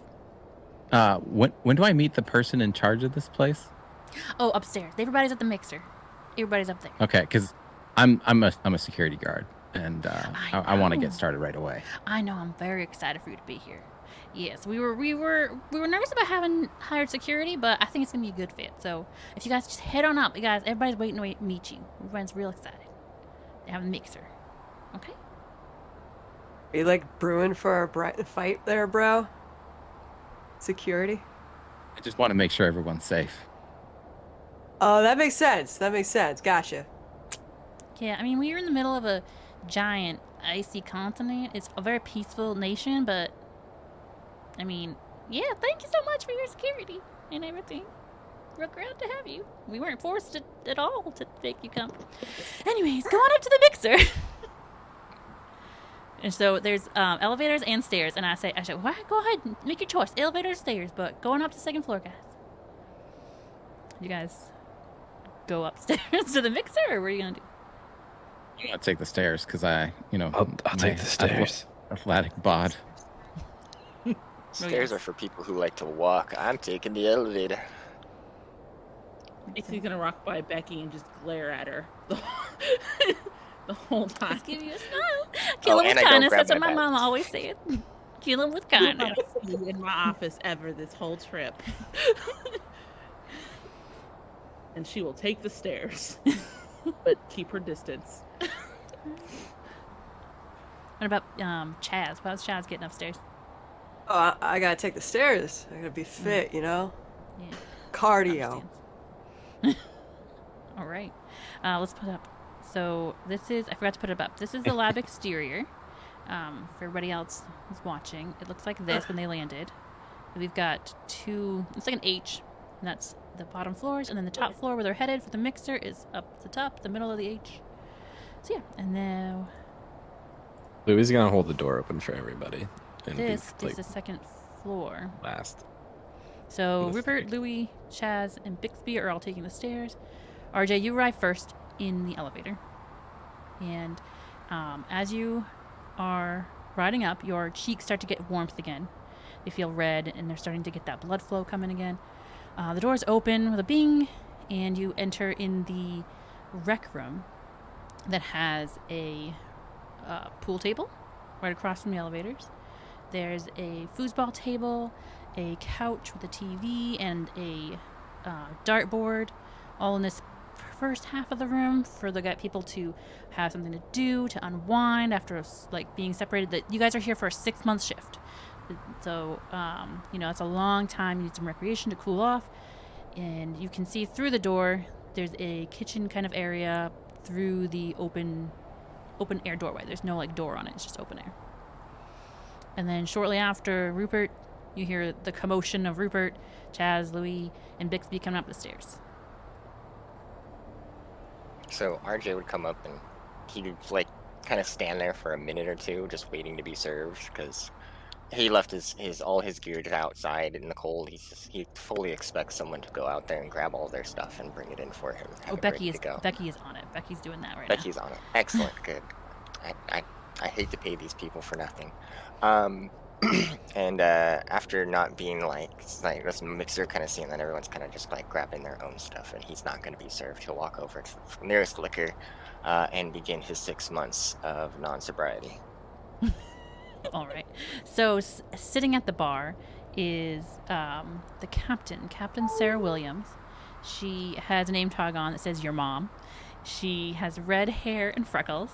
When do I meet the person in charge of this place? Oh, upstairs. Everybody's at the mixer. Everybody's up there. Okay, because I'm a security guard, and I want to get started right away. I know. I'm very excited for you to be here. Yes, we were nervous about having hired security, but I think it's gonna be a good fit. So if you guys just head on up, you guys, everybody's waiting to meet you. Everyone's real excited. They have a mixer. Okay. Are you like brewing for a fight there, bro? Security? I just want to make sure everyone's safe. Oh, that makes sense. Gotcha. Yeah, I mean, we are in the middle of a giant icy continent. It's a very peaceful nation, but I mean, yeah, thank you so much for your security and everything. We're glad to have you. We weren't forced at all to make you come. Anyways, go on up to the mixer. And so there's elevators and stairs, and I say, what? Go ahead, make your choice, elevators, stairs, but going up to second floor, guys. You guys go upstairs to the mixer, or what are you gonna do? I'll take the stairs because I'll take the stairs. Athletic bod. Stairs are for people who like to walk. I'm taking the elevator. He's gonna walk by Becky and just glare at her the whole time. Just give you a smile. Kill him with kindness. That's what my mama always said. Kill him with kindness. In my office ever this whole trip. And she will take the stairs, but keep her distance. What about Chaz? How's Chaz getting upstairs? Oh, I gotta take the stairs. I gotta be fit, you know? Yeah. Cardio. All right. Let's put up. So this is, I forgot to put it up. This is the lab exterior. For everybody else who's watching, it looks like this when they landed. We've got two, it's like an H, and that's the bottom floors, and then the top floor where they're headed for the mixer is up the top, the middle of the H. So yeah, and now Louis gonna hold the door open for everybody. And this is the second floor. Last. So This Rupert, thing. Louis, Chaz, and Bixby are all taking the stairs. RJ, you arrive first in the elevator. And as you are riding up, your cheeks start to get warmth again. They feel red, and they're starting to get that blood flow coming again. The doors open with a bing, and you enter in the rec room that has a pool table right across from the elevators. There's a foosball table, a couch with a TV, and a dartboard, all in this first half of the room for the people to have something to do, to unwind after like being separated. That you guys are here for a 6-month shift, so it's a long time. You need some recreation to cool off, and you can see through the door. There's a kitchen kind of area through the open air doorway. There's no like door on it. It's just open air. And then shortly after Rupert, you hear the commotion of Rupert, Chaz, Louis, and Bixby coming up the stairs. So RJ would come up and he'd like kind of stand there for a minute or two, just waiting to be served, because he left all his gear outside in the cold. He fully expects someone to go out there and grab all their stuff and bring it in for him. Becky is on it. Becky's doing that right now. Becky's on it. Excellent, good. I hate to pay these people for nothing. And after not being like this mixer kind of seeing that everyone's kind of just like grabbing their own stuff and he's not going to be served, he'll walk over to the nearest liquor and begin his 6 months of non-sobriety. All right. So sitting at the bar is the Captain Sarah Williams. She has a name tag on that says "Your Mom." She has red hair and freckles.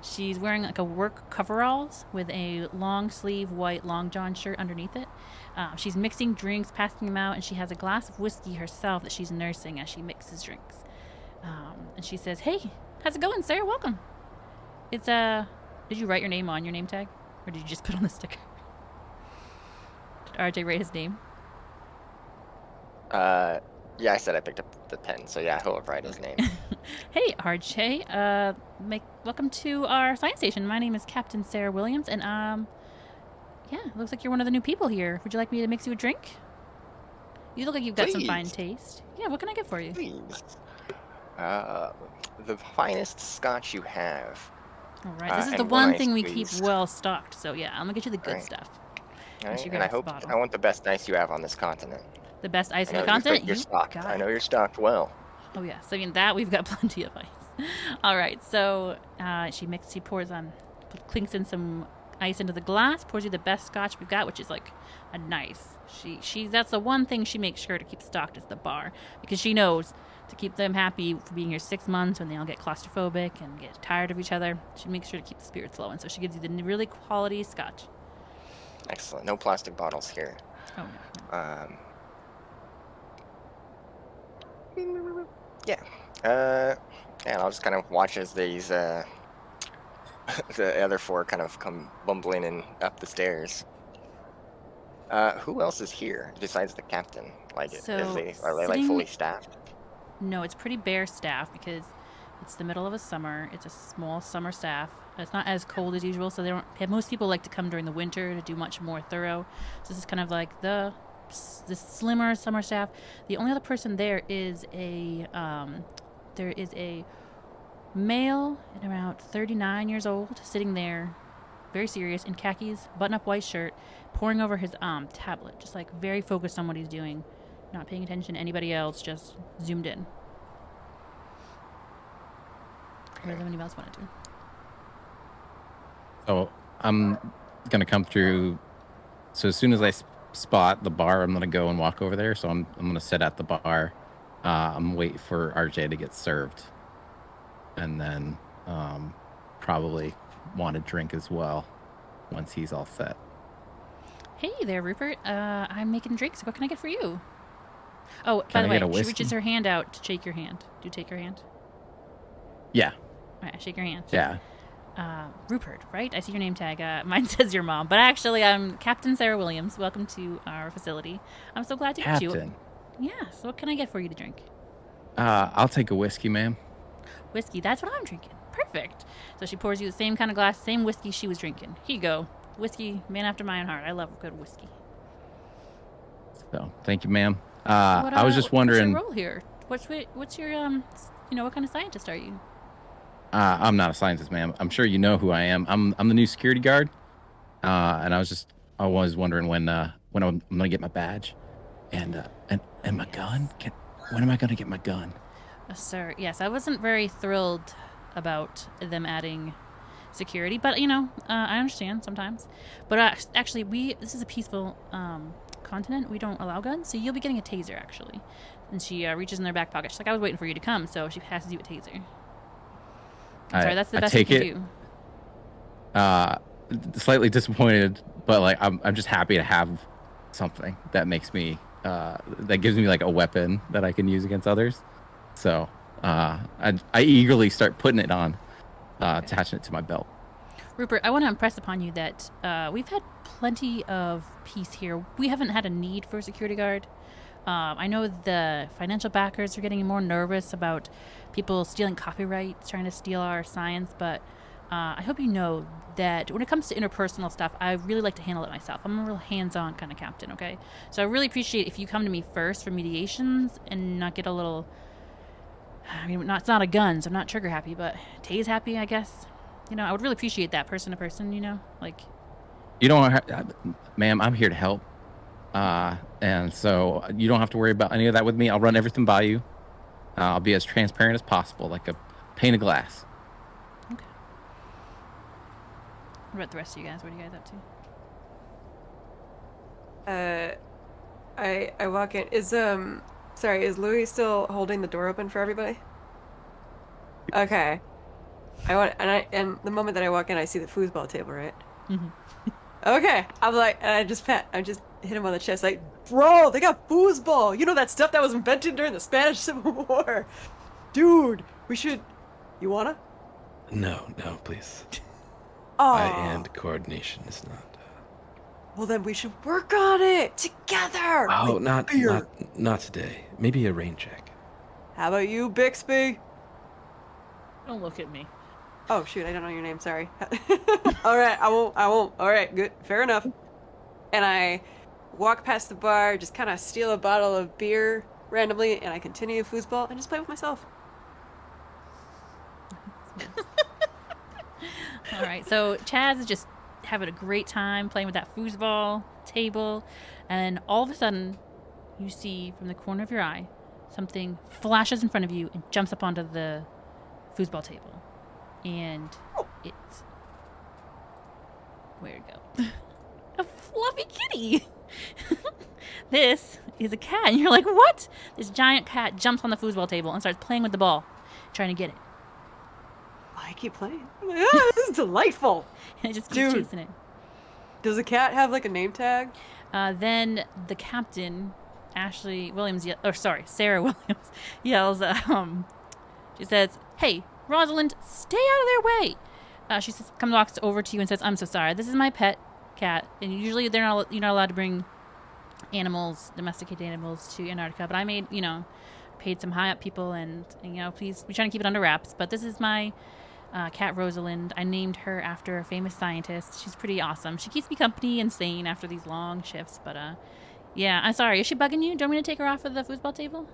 She's wearing like a work coveralls with a long sleeve white long john shirt underneath it. She's mixing drinks, passing them out, and she has a glass of whiskey herself that she's nursing as she mixes drinks. And she says, "Hey, how's it going, Sarah? Welcome." It's did you write your name on your name tag, or did you just put on the sticker? Did RJ write his name? Yeah, I said I picked up the pen, so yeah, he'll write his name. Hey, RJ. Welcome to our science station. My name is Captain Sarah Williams, and it looks like you're one of the new people here. Would you like me to mix you a drink? You look like you've got some fine taste. Yeah, what can I get for you? Please. The finest scotch you have. All right, this is the one thing we keep well stocked. So yeah, I'm gonna get you the good stuff. All right, and I want the best ice you have on this continent. The best ice on the continent? You're stocked. I know you're stocked well. Oh yeah, so that we've got plenty of ice. All right, so she pours clinks in some ice into the glass, pours you the best scotch we've got, which is like a nice. That's the one thing she makes sure to keep stocked is the bar, because she knows to keep them happy for being here 6 months when they all get claustrophobic and get tired of each other. She makes sure to keep the spirits flowing, so she gives you the really quality scotch. Excellent. No plastic bottles here. Oh no. And I'll just kind of watch as these the other four kind of come bumbling in up the stairs. Who else is here besides the captain? Like, are they like fully staffed? No, it's pretty bare staff because It's the middle of a summer. It's a small summer staff. It's not as cold as usual, so they don't. Most people like to come during the winter to do much more thorough. So this is kind of like the slimmer summer staff. The only other person there is a male at around 39 years old, sitting there, very serious, in khakis, button-up white shirt, poring over his tablet, just like very focused on what he's doing, not paying attention to anybody else, just zoomed in. What does anybody else want to do? So I'm gonna come through. So as soon as I spot the bar, I'm gonna go and walk over there. So I'm gonna sit at the bar. I'm waiting for RJ to get served, and then probably want a drink as well once he's all set. Hey there, Rupert. I'm making drinks. What can I get for you? Oh, Can by I the get a way, she whiskey? reaches her hand out to shake your hand. Do you take her hand? Yeah, All right, I shake your hand. yeah. Rupert, right? I see your name tag. Mine says your mom, but actually, I'm Captain Sarah Williams. Welcome to our facility. I'm so glad to meet you. Captain, Yeah, so what can I get for you to drink? I'll take a whiskey, ma'am. Whiskey, that's what I'm drinking. Perfect. So she pours you the same kind of glass, same whiskey she was drinking. Here you go. Whiskey, man after my own heart. I love good whiskey. So thank you, ma'am. What, I was just wondering. What's your role here? What's your what kind of scientist are you? I'm not a scientist, ma'am. I'm sure you know who I am. I'm the new security guard. And I was wondering when I'm gonna get my badge, and my gun. When am I gonna get my gun? Sir, yes, I wasn't very thrilled about them adding security, but I understand sometimes. But actually, this is a peaceful continent. We don't allow guns, so you'll be getting a taser actually. And she reaches in their back pocket. She's like, "I was waiting for you to come," so she passes you a taser. I'm sorry, that's the best you can do. Slightly disappointed, but like I'm just happy to have something that makes me that gives me like a weapon that I can use against others. So I eagerly start putting it on, attaching it to my belt. Rupert, I want to impress upon you that we've had plenty of peace here. We haven't had a need for a security guard. I know the financial backers are getting more nervous about people stealing copyrights, trying to steal our science, but I hope you know that when it comes to interpersonal stuff, I really like to handle it myself. I'm a real hands-on kind of captain, okay? So I really appreciate if you come to me first for mediations and not get a little... it's not a gun, so I'm not trigger happy, but tase happy, I guess. I would really appreciate that person to person, like... You don't, ma'am. I'm here to help, and so you don't have to worry about any of that with me. I'll run everything by you. I'll be as transparent as possible, like a pane of glass. Okay. What about the rest of you guys? What are you guys up to? I walk in. Is Louis still holding the door open for everybody? Okay. And the moment that I walk in, I see the foosball table, right? Mm-hmm. Okay. I'm like, and I just hit him on the chest, like, bro, they got foosball. You know that stuff that was invented during the Spanish Civil War, dude. We should. You wanna? No, please. Oh. Eye-hand coordination is not. Well, then we should work on it together. Oh, Like, not today. Maybe a rain check. How about you, Bixby? Don't look at me. Oh shoot, I don't know your name. Sorry. All right, I won't. All right, good, fair enough. And I walk past the bar, just kind of steal a bottle of beer randomly, and I continue foosball and just play with myself. All right, so Chaz is just having a great time playing with that foosball table, and all of a sudden, you see from the corner of your eye, something flashes in front of you and jumps up onto the foosball table. And it's... Where'd it go? A fluffy kitty! This is a cat. And you're like, what? This giant cat jumps on the foosball table and starts playing with the ball, trying to get it. I keep playing. I'm like, this is delightful. And it just keeps chasing it. Does the cat have like a name tag? Then the captain, Sarah Williams, yells, she says, "Hey, Rosalind, stay out of their way." She walks over to you and says, "I'm so sorry. This is my pet cat, and usually you're not allowed to bring domesticated animals to Antarctica. But I made, paid some high up people, and please, we're trying to keep it under wraps. But this is my cat Rosalind. I named her after a famous scientist. She's pretty awesome. She keeps me company and sane after these long shifts. But yeah, I'm sorry. Is she bugging you? Do you want me to take her off of the foosball table?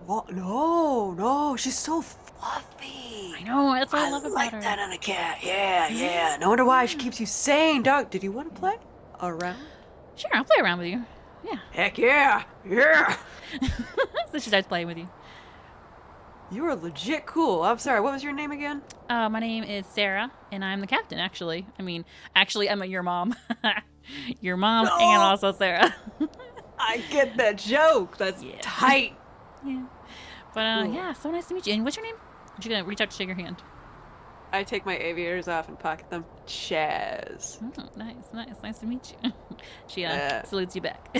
What? No, she's so fluffy. I know. That's what I love about her. I like that in a cat. Yeah. No wonder why she keeps you sane, dog. Did you want to play around? Sure, I'll play around with you. Yeah. Heck yeah. So she starts playing with you. You are legit cool. I'm sorry, what was your name again? My name is Sarah, and I'm the captain, actually. Actually, I'm your mom. Your mom No. and also Sarah. I get that joke. That's tight. Yeah. But, Cool. yeah, so nice to meet you. And what's your name? She's going to reach out to shake your hand. I take my aviators off and pocket them. Chaz. Oh, nice to meet you. She Yeah. salutes you back.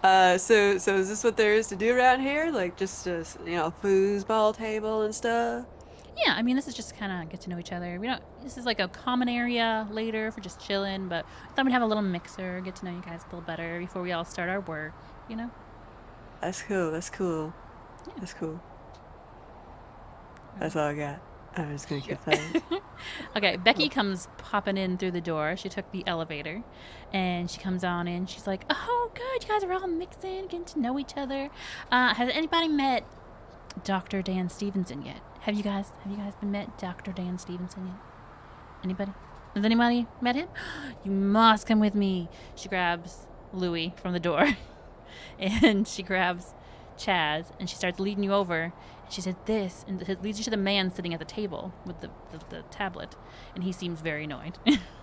So is this what there is to do around here? Like just a foosball table and stuff? Yeah, this is just kind of get to know each other. This is like a common area later for just chilling, but I thought we'd have a little mixer, get to know you guys a little better before we all start our work, That's cool. Yeah. That's cool. That's all I got. I'm just gonna keep playing. Okay, Becky comes popping in through the door. She took the elevator, and she comes on in. She's like, "Oh, good, you guys are all mixing, getting to know each other. Has anybody met Dr. Dan Stevenson yet? Have you guys been met Dr. Dan Stevenson yet? Anybody? Has anybody met him? You must come with me." She grabs Louie from the door, and she grabs Chaz, and she starts leading you over. She said this, and it leads you to the man sitting at the table with the tablet, and he seems very annoyed.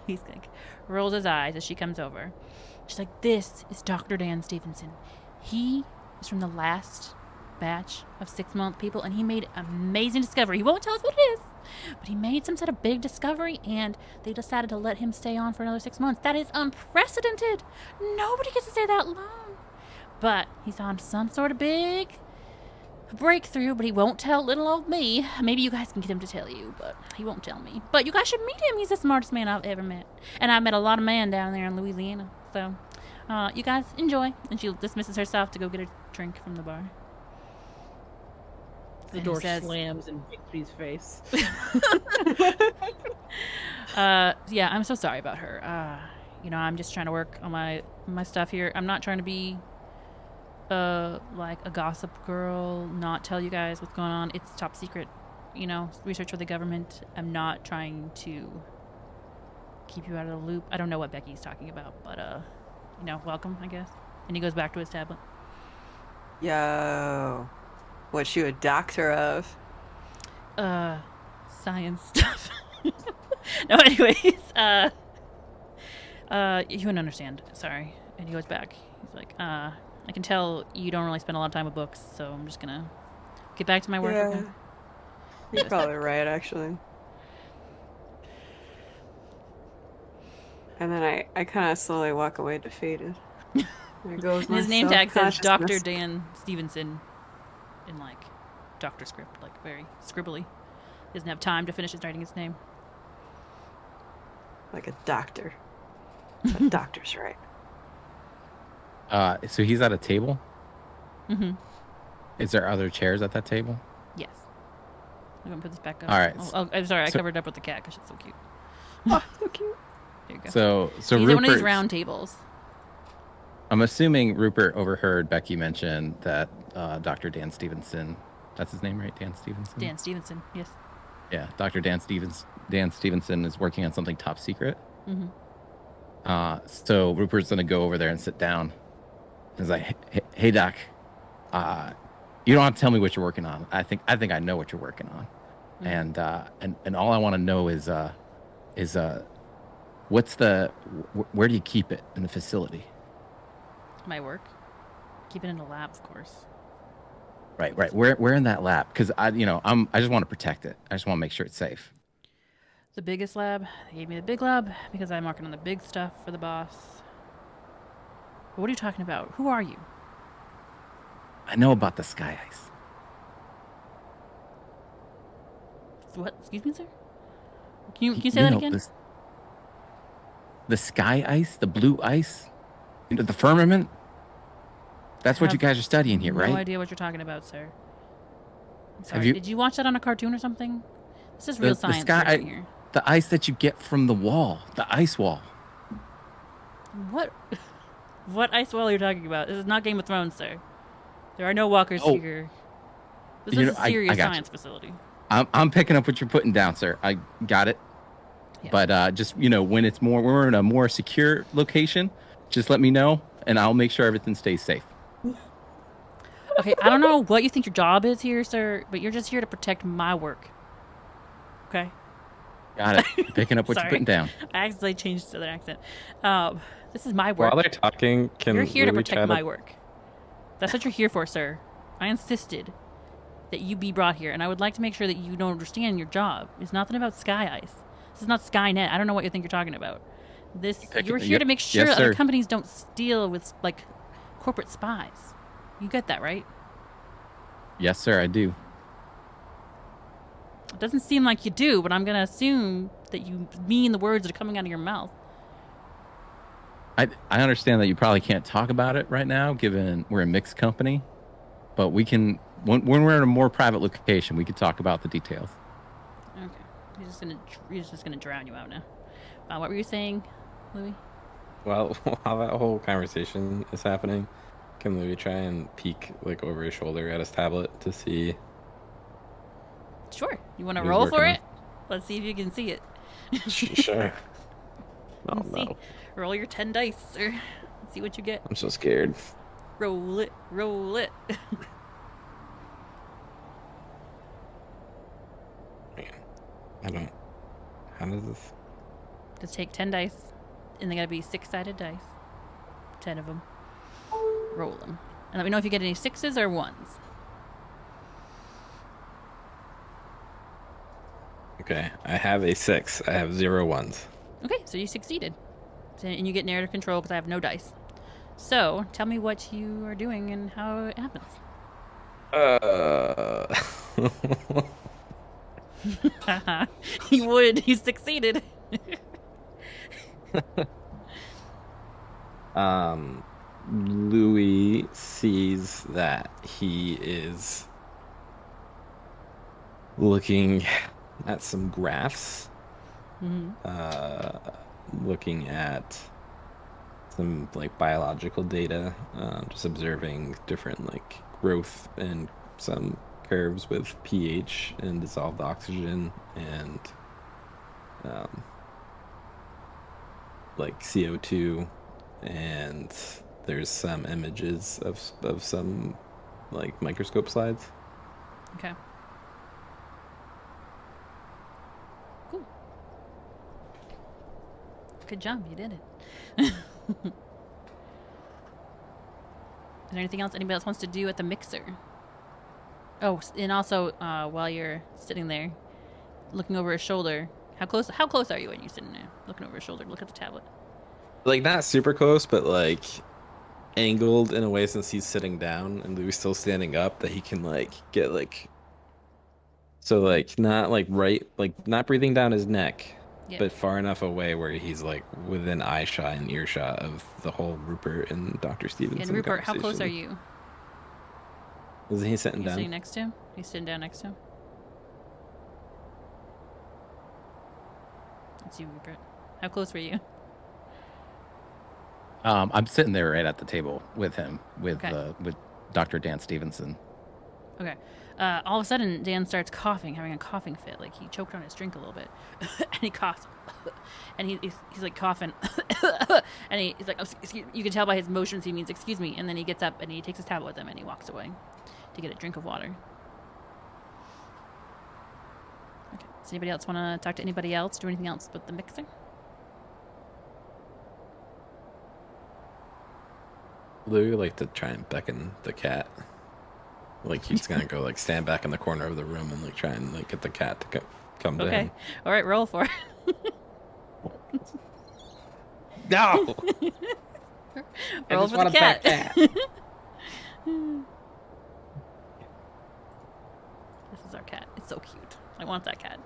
He's like, rolls his eyes as she comes over. She's like, "This is Dr. Dan Stevenson. He is from the last batch of 6-month people, and he made an amazing discovery. He won't tell us what it is, but he made some sort of big discovery, and they decided to let him stay on for another 6 months. That is unprecedented. Nobody gets to stay that long. But he's on some sort of big breakthrough, but he won't tell little old me. Maybe you guys can get him to tell you, but he won't tell me. But you guys should meet him. He's the smartest man I've ever met. And I've met a lot of men down there in Louisiana. So, you guys enjoy." And she dismisses herself to go get a drink from the bar. The And he door says- slams in Bixby's face. Yeah, I'm so sorry about her. I'm just trying to work on my stuff here. I'm not trying to be like a gossip girl, not tell you guys what's going on. It's top secret, research for the government. I'm not trying to keep you out of the loop. I don't know what Becky's talking about, but welcome, I guess. And he goes back to his tablet. Yo, what you a doctor of? Science stuff. No, anyways, you wouldn't understand. Sorry. And he goes back. He's like, I can tell you don't really spend a lot of time with books, so I'm just gonna get back to my work. Yeah. You're probably right, actually. And then I kind of slowly walk away defeated. There goes And my his name tag says Dr. self-consciousness. Dan Stevenson in like doctor script, like very scribbly. He doesn't have time to finish writing his name. Like a doctor. A doctor's right. So he's at a table. Mm-hmm. Is there other chairs at that table? Yes. I'm gonna put this back up. All right. I'm sorry, I So- covered it up with the cat because she's so cute. Oh, so cute. There you go. So He's at one of these Rupert's- round tables. I'm assuming Rupert overheard Becky mention that Dr. Dan Stevenson. That's his name, right? Dan Stevenson. Dan Stevenson, yes. Yeah, Dr. Dan Stevenson is working on something top secret. Mm-hmm. So Rupert's gonna go over there and sit down. He's like, "Hey, Doc, you don't have to tell me what you're working on. I think I know what you're working on, and all I want to know is what's where do you keep it in the facility?" My work. Keep it in the lab, of course. Right. Where in that lab? Because I just want to protect it. I just want to make sure it's safe. The biggest lab. They gave me the big lab because I'm working on the big stuff for the boss. But what are you talking about? Who are you? I know about the sky ice. What? Excuse me, sir? Can you say that again? The sky ice, the blue ice, the firmament. That's what you guys are studying here, no right? idea what you're talking about, sir. I'm sorry. Have you- Did you watch that on a cartoon or something? This is real science we're doing here. The ice that you get from the wall, the ice wall. What? What ice wall are you talking about? This is not Game of Thrones, sir. There are no walkers here. This is a serious science facility. I'm picking up what you're putting down, sir. I got it. Yeah. But just when we're in a more secure location, just let me know, and I'll make sure everything stays safe. Okay, I don't know what you think your job is here, sir, but you're just here to protect my work. Okay? Got it. Picking up what you're putting down. I accidentally changed to the accent. This is my work. While they're talking, You're here to protect my work. That's what you're here for, sir. I insisted that you be brought here, and I would like to make sure that you don't understand your job. It's nothing about Sky Ice. This is not Skynet. I don't know what you think you're talking about. You're here to make sure that other companies don't steal with, like, corporate spies. You get that, right? Yes, sir, I do. It doesn't seem like you do, but I'm going to assume that you mean the words that are coming out of your mouth. I understand that you probably can't talk about it right now, given we're a mixed company. But we can, when we're in a more private location, we could talk about the details. Okay. He's just gonna drown you out now. What were you saying, Louis? Well, while that whole conversation is happening, can Louis try and peek like over his shoulder at his tablet to see? Sure. You want to What he's roll for working it? Let's see if you can see it. Sure. Oh Let's see. no! Roll your 10 dice, sir. Let's see what you get. I'm so scared. Roll it. Roll it. I don't. How does this? Just take 10 dice, and they gotta be 6-sided dice. 10 of them. Roll them. And let me know if you get any 6s or 1s. Okay, I have a 6. I have 0 1s. Okay, so you succeeded. And you get narrative control because I have no dice. So, tell me what you are doing and how it happens. He would. He succeeded. Louis sees that he is looking at some graphs, looking at some like biological data, just observing different like growth and some curves with pH and dissolved oxygen and like CO2, and there's some images of some like microscope slides. Okay. Cool. Good job, you did it. Is there anything else anybody else wants to do at the mixer? Oh, and also, while you're sitting there, looking over his shoulder, how close are you when you're sitting there, looking over his shoulder, look at the tablet? Like, not super close, but like angled in a way, since he's sitting down and Louis still standing up, that he can like get like, so like not like right, like not breathing down his neck, Yeah. but far enough away where he's like within eye shot and earshot of the whole Rupert and Dr. Stevenson. And Rupert, how close are you? Isn't he sitting You down? sitting next to him? He's sitting down next to him? That's you, Rupert. How close were you? I'm sitting there right at the table with him, with Okay. with Dr. Dan Stevenson. Okay. All of a sudden, Dan starts coughing, having a coughing fit. Like, he choked on his drink a little bit. And he coughs. And he's like coughing. And he's like, oh, excuse, you can tell by his motions he means excuse me. And then he gets up and he takes his tablet with him and he walks away to get a drink of water. Okay. Does anybody else want to talk to anybody else? Do anything else but the mixer? Louis would like to try and beckon the cat. Like, he's gonna go like stand back in the corner of the room and like try and like get the cat to come to Okay. him. All right, roll for it. No. Roll for the cat. This is our cat. It's so cute. I want that cat.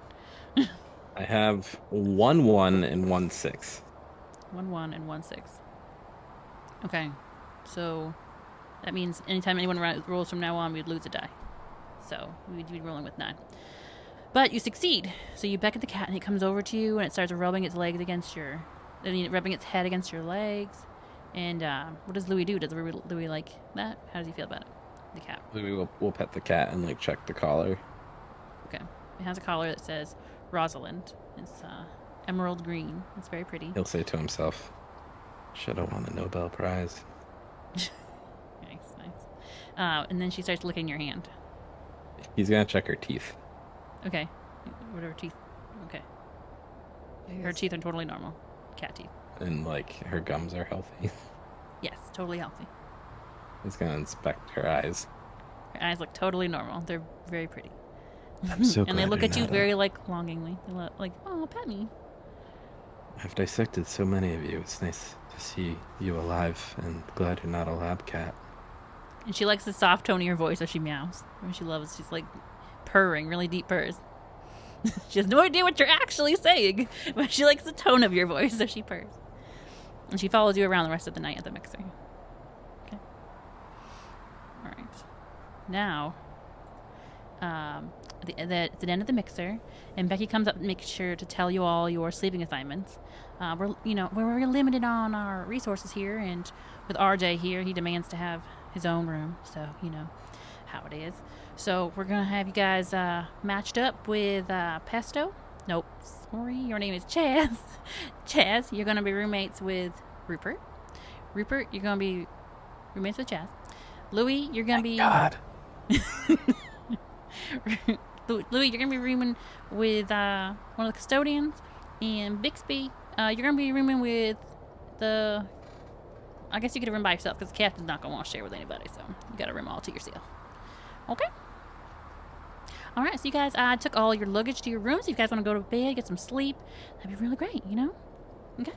I have 1 1 and 1 6. 1 1 and 1 6. Okay, so That means anytime anyone rolls from now on, we'd lose a die. So we'd be rolling with 9. But you succeed. So you beckon the cat, and it comes over to you, and it starts rubbing its legs against your... rubbing its head against your legs. And what does Louis do? Does Louis like that? How does he feel about it? The cat. Louis will pet the cat and like check the collar. Okay. It has a collar that says Rosalind. It's emerald green. It's very pretty. He'll say to himself, "Should have won a Nobel Prize." Nice. And then she starts licking your hand. He's gonna check her teeth. Okay. What are her teeth? Okay. Her teeth are totally normal. Cat teeth. And like her gums are healthy. Yes, totally healthy. He's gonna inspect her eyes. Her eyes look totally normal. They're very pretty. I'm so glad and they look you're at you not very like longingly. They look like, oh, pet me. I've dissected so many of you. It's nice to see you alive, and glad you're not a lab cat. And she likes the soft tone of your voice as she meows. And she's like purring, really deep purrs. She has no idea what you're actually saying, but she likes the tone of your voice, so she purrs. And she follows you around the rest of the night at the mixer. Okay. All right. Now, at the end of the mixer, and Becky comes up and makes sure to tell you all your sleeping assignments. We're limited on our resources here, and with RJ here, he demands to have his own room, so you know how it is. So we're gonna have you guys matched up with Pesto. Nope, sorry, your name is Chaz. Chaz, you're gonna be roommates with Rupert. Rupert, you're gonna be roommates with Chaz. Louis, you're gonna be. God. Louis, you're gonna be rooming with one of the custodians, and Bixby, you're gonna be rooming with the. I guess you get a room by yourself because the captain's not gonna want to share with anybody, so you got a room all to yourself. Okay. All right, so you guys took all your luggage to your rooms. If you guys want to go to bed, get some sleep, that'd be really great, you know? Okay.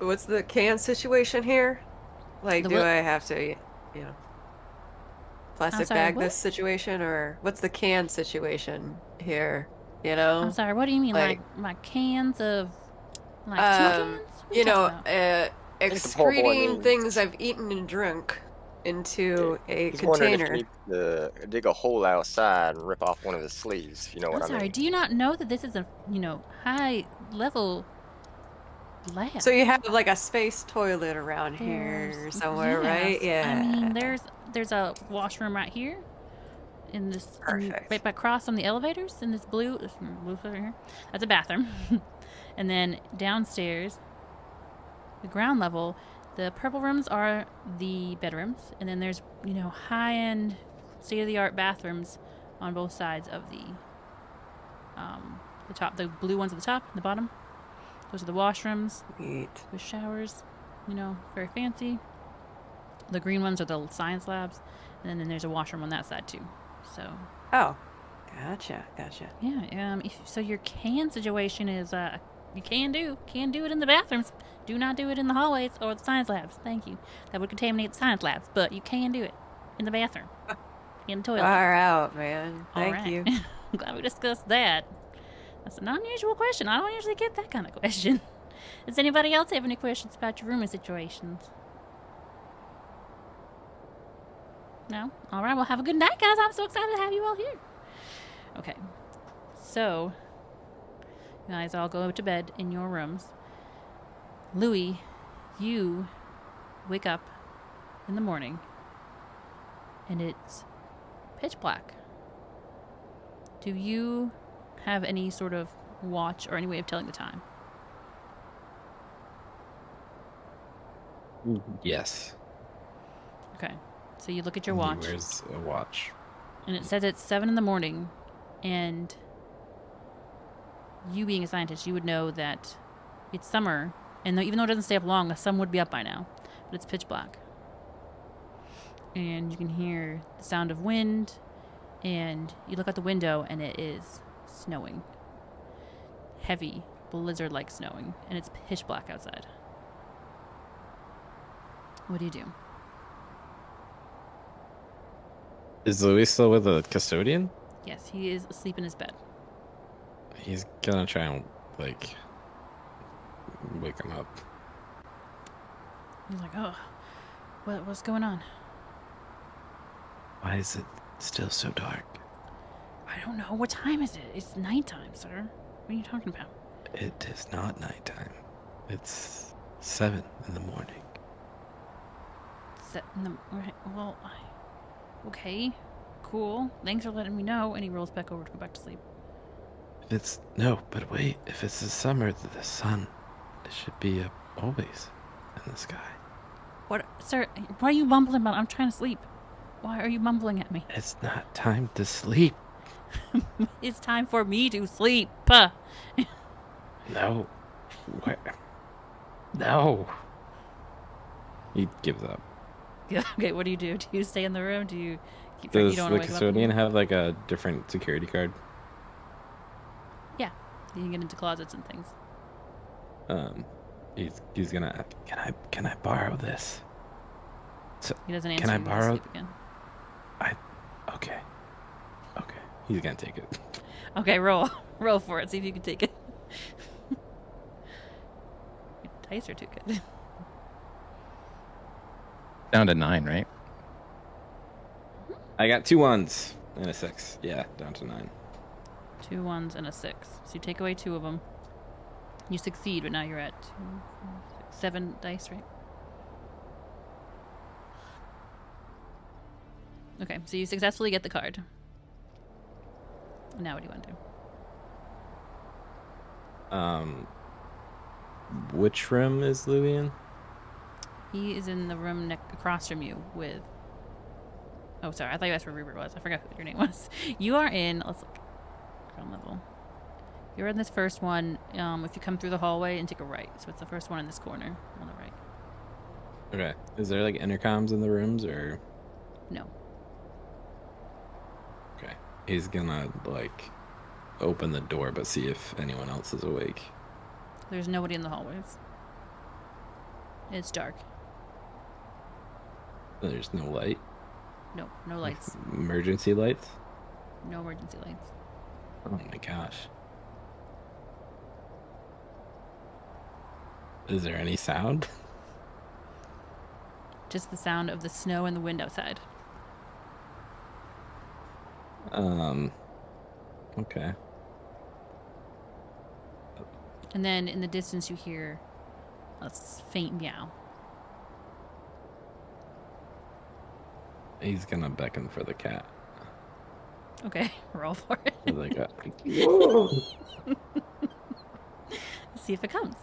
What's the can situation here? Like, The do what? I have to, you know, plastic sorry, bag what? this situation, or what's the can situation here? You know, I'm sorry, what do you mean? Like cans of. Like snow cans? What are you know, talking about? the poor boy excreting needs. things I've eaten and drunk into a He's wondering if container. he needs to dig a hole outside and rip off one of his sleeves, if you know I'm what I sorry, mean. do you not know that this is a, high level lab? So you have like a space toilet around here There's- somewhere, right? yes. Yeah. I mean, there's a washroom right here. In this, Perfect. right across from the elevators, in this blue over here. That's a bathroom. And then downstairs, the ground level, the purple rooms are the bedrooms, and then there's high-end, state-of-the-art bathrooms on both sides of the top. The blue ones at the top, and the bottom. Those are the washrooms Sweet. with showers. Very fancy. The green ones are the science labs, and then there's a washroom on that side too. So Oh, gotcha. yeah. So your can situation is you can do it in the bathrooms. Do not do it in the hallways or the science labs. Thank you. That would contaminate the science labs, but you can do it in the bathroom, in the toilet. Far out, man. All Thank right. you. I'm glad we discussed that. That's an unusual question. I don't usually get that kind of question. Does anybody else have any questions about your rooming situations? No? All right. Well, have a good night, guys. I'm so excited to have you all here. Okay. So, you guys all go to bed in your rooms. Louis, you wake up in the morning, and it's pitch black. Do you have any sort of watch or any way of telling the time? Yes. Okay. So you look at your He watch, wears a watch. and it says it's 7 in the morning, and you being a scientist, you would know that it's summer, and even though it doesn't stay up long, the sun would be up by now, but it's pitch black. And you can hear the sound of wind, and you look out the window, and it is snowing. Heavy, blizzard-like snowing, and it's pitch black outside. What do you do? Is Louis still with the custodian? Yes, he is asleep in his bed. He's gonna try and wake him up. He's like, oh, what's going on? Why is it still so dark? I don't know. What time is it? It's nighttime, sir. What are you talking about? It is not nighttime. It's 7 in the morning. Well, okay, cool. Thanks for letting me know. And he rolls back over to go back to sleep. But wait. If it's the summer, the sun, it should be always in the sky. What, sir? Why are you mumbling about? I'm trying to sleep. Why are you mumbling at me? It's not time to sleep. It's time for me to sleep. No. What? No. He gives up. Okay, what do? Do you stay in the room? Do you keep Does you don't the wanna wake him up? custodian have like a different security card? Yeah, you can get into closets and things. He's gonna. Can I borrow this? So, He doesn't answer. can I you, he's borrow? asleep again. Okay. He's gonna take it. Okay, roll for it. See if you can take it. Your dice are too good. Down to 9, right? I got 2 1s and a 6. Yeah, down to 9. 2 1s and a 6. So you take away 2 of them. You succeed, but now you're at 2, 4, 6, 7 dice, right? Okay, so you successfully get the card. Now what do you want to do? Which room is Louis in? He is in the room across from you with... Oh, sorry. I thought you asked where Rupert was. I forgot who your name was. You are in... Let's look. Ground level. You're in this first one. If you come through the hallway and take a right. So it's the first one in this corner on the right. Okay. Is there like intercoms in the rooms or? No. Okay. He's gonna like open the door but see if anyone else is awake. There's nobody in the hallways. It's dark. There's no light. No, no lights. Emergency lights? No emergency lights. Oh my gosh. Is there any sound? Just the sound of the snow and the wind outside. Okay. And then in the distance you hear a faint meow. He's gonna beckon for the cat. Okay, roll for it. He's like, See if it comes.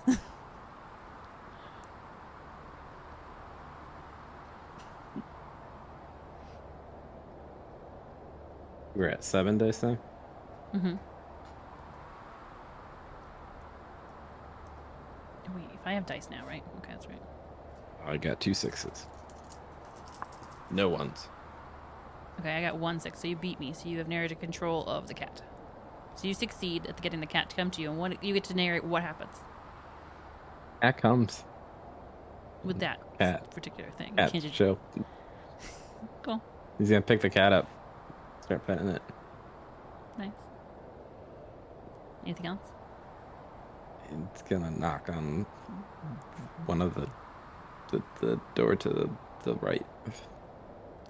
we're at 7 dice now? Mm-hmm. Wait, if I have dice now, right? Okay, that's right. I got 2 6s. No 1s. Okay, I got 1 6, so you beat me. So you have narrated control of the cat. So you succeed at getting the cat to come to you, and what you get to narrate what happens Cat comes. with that Cat. particular thing. Cat Can't just... chill. Cool. He's gonna pick the cat up. Start petting it. Nice. Anything else? It's gonna knock on one of the door to the right.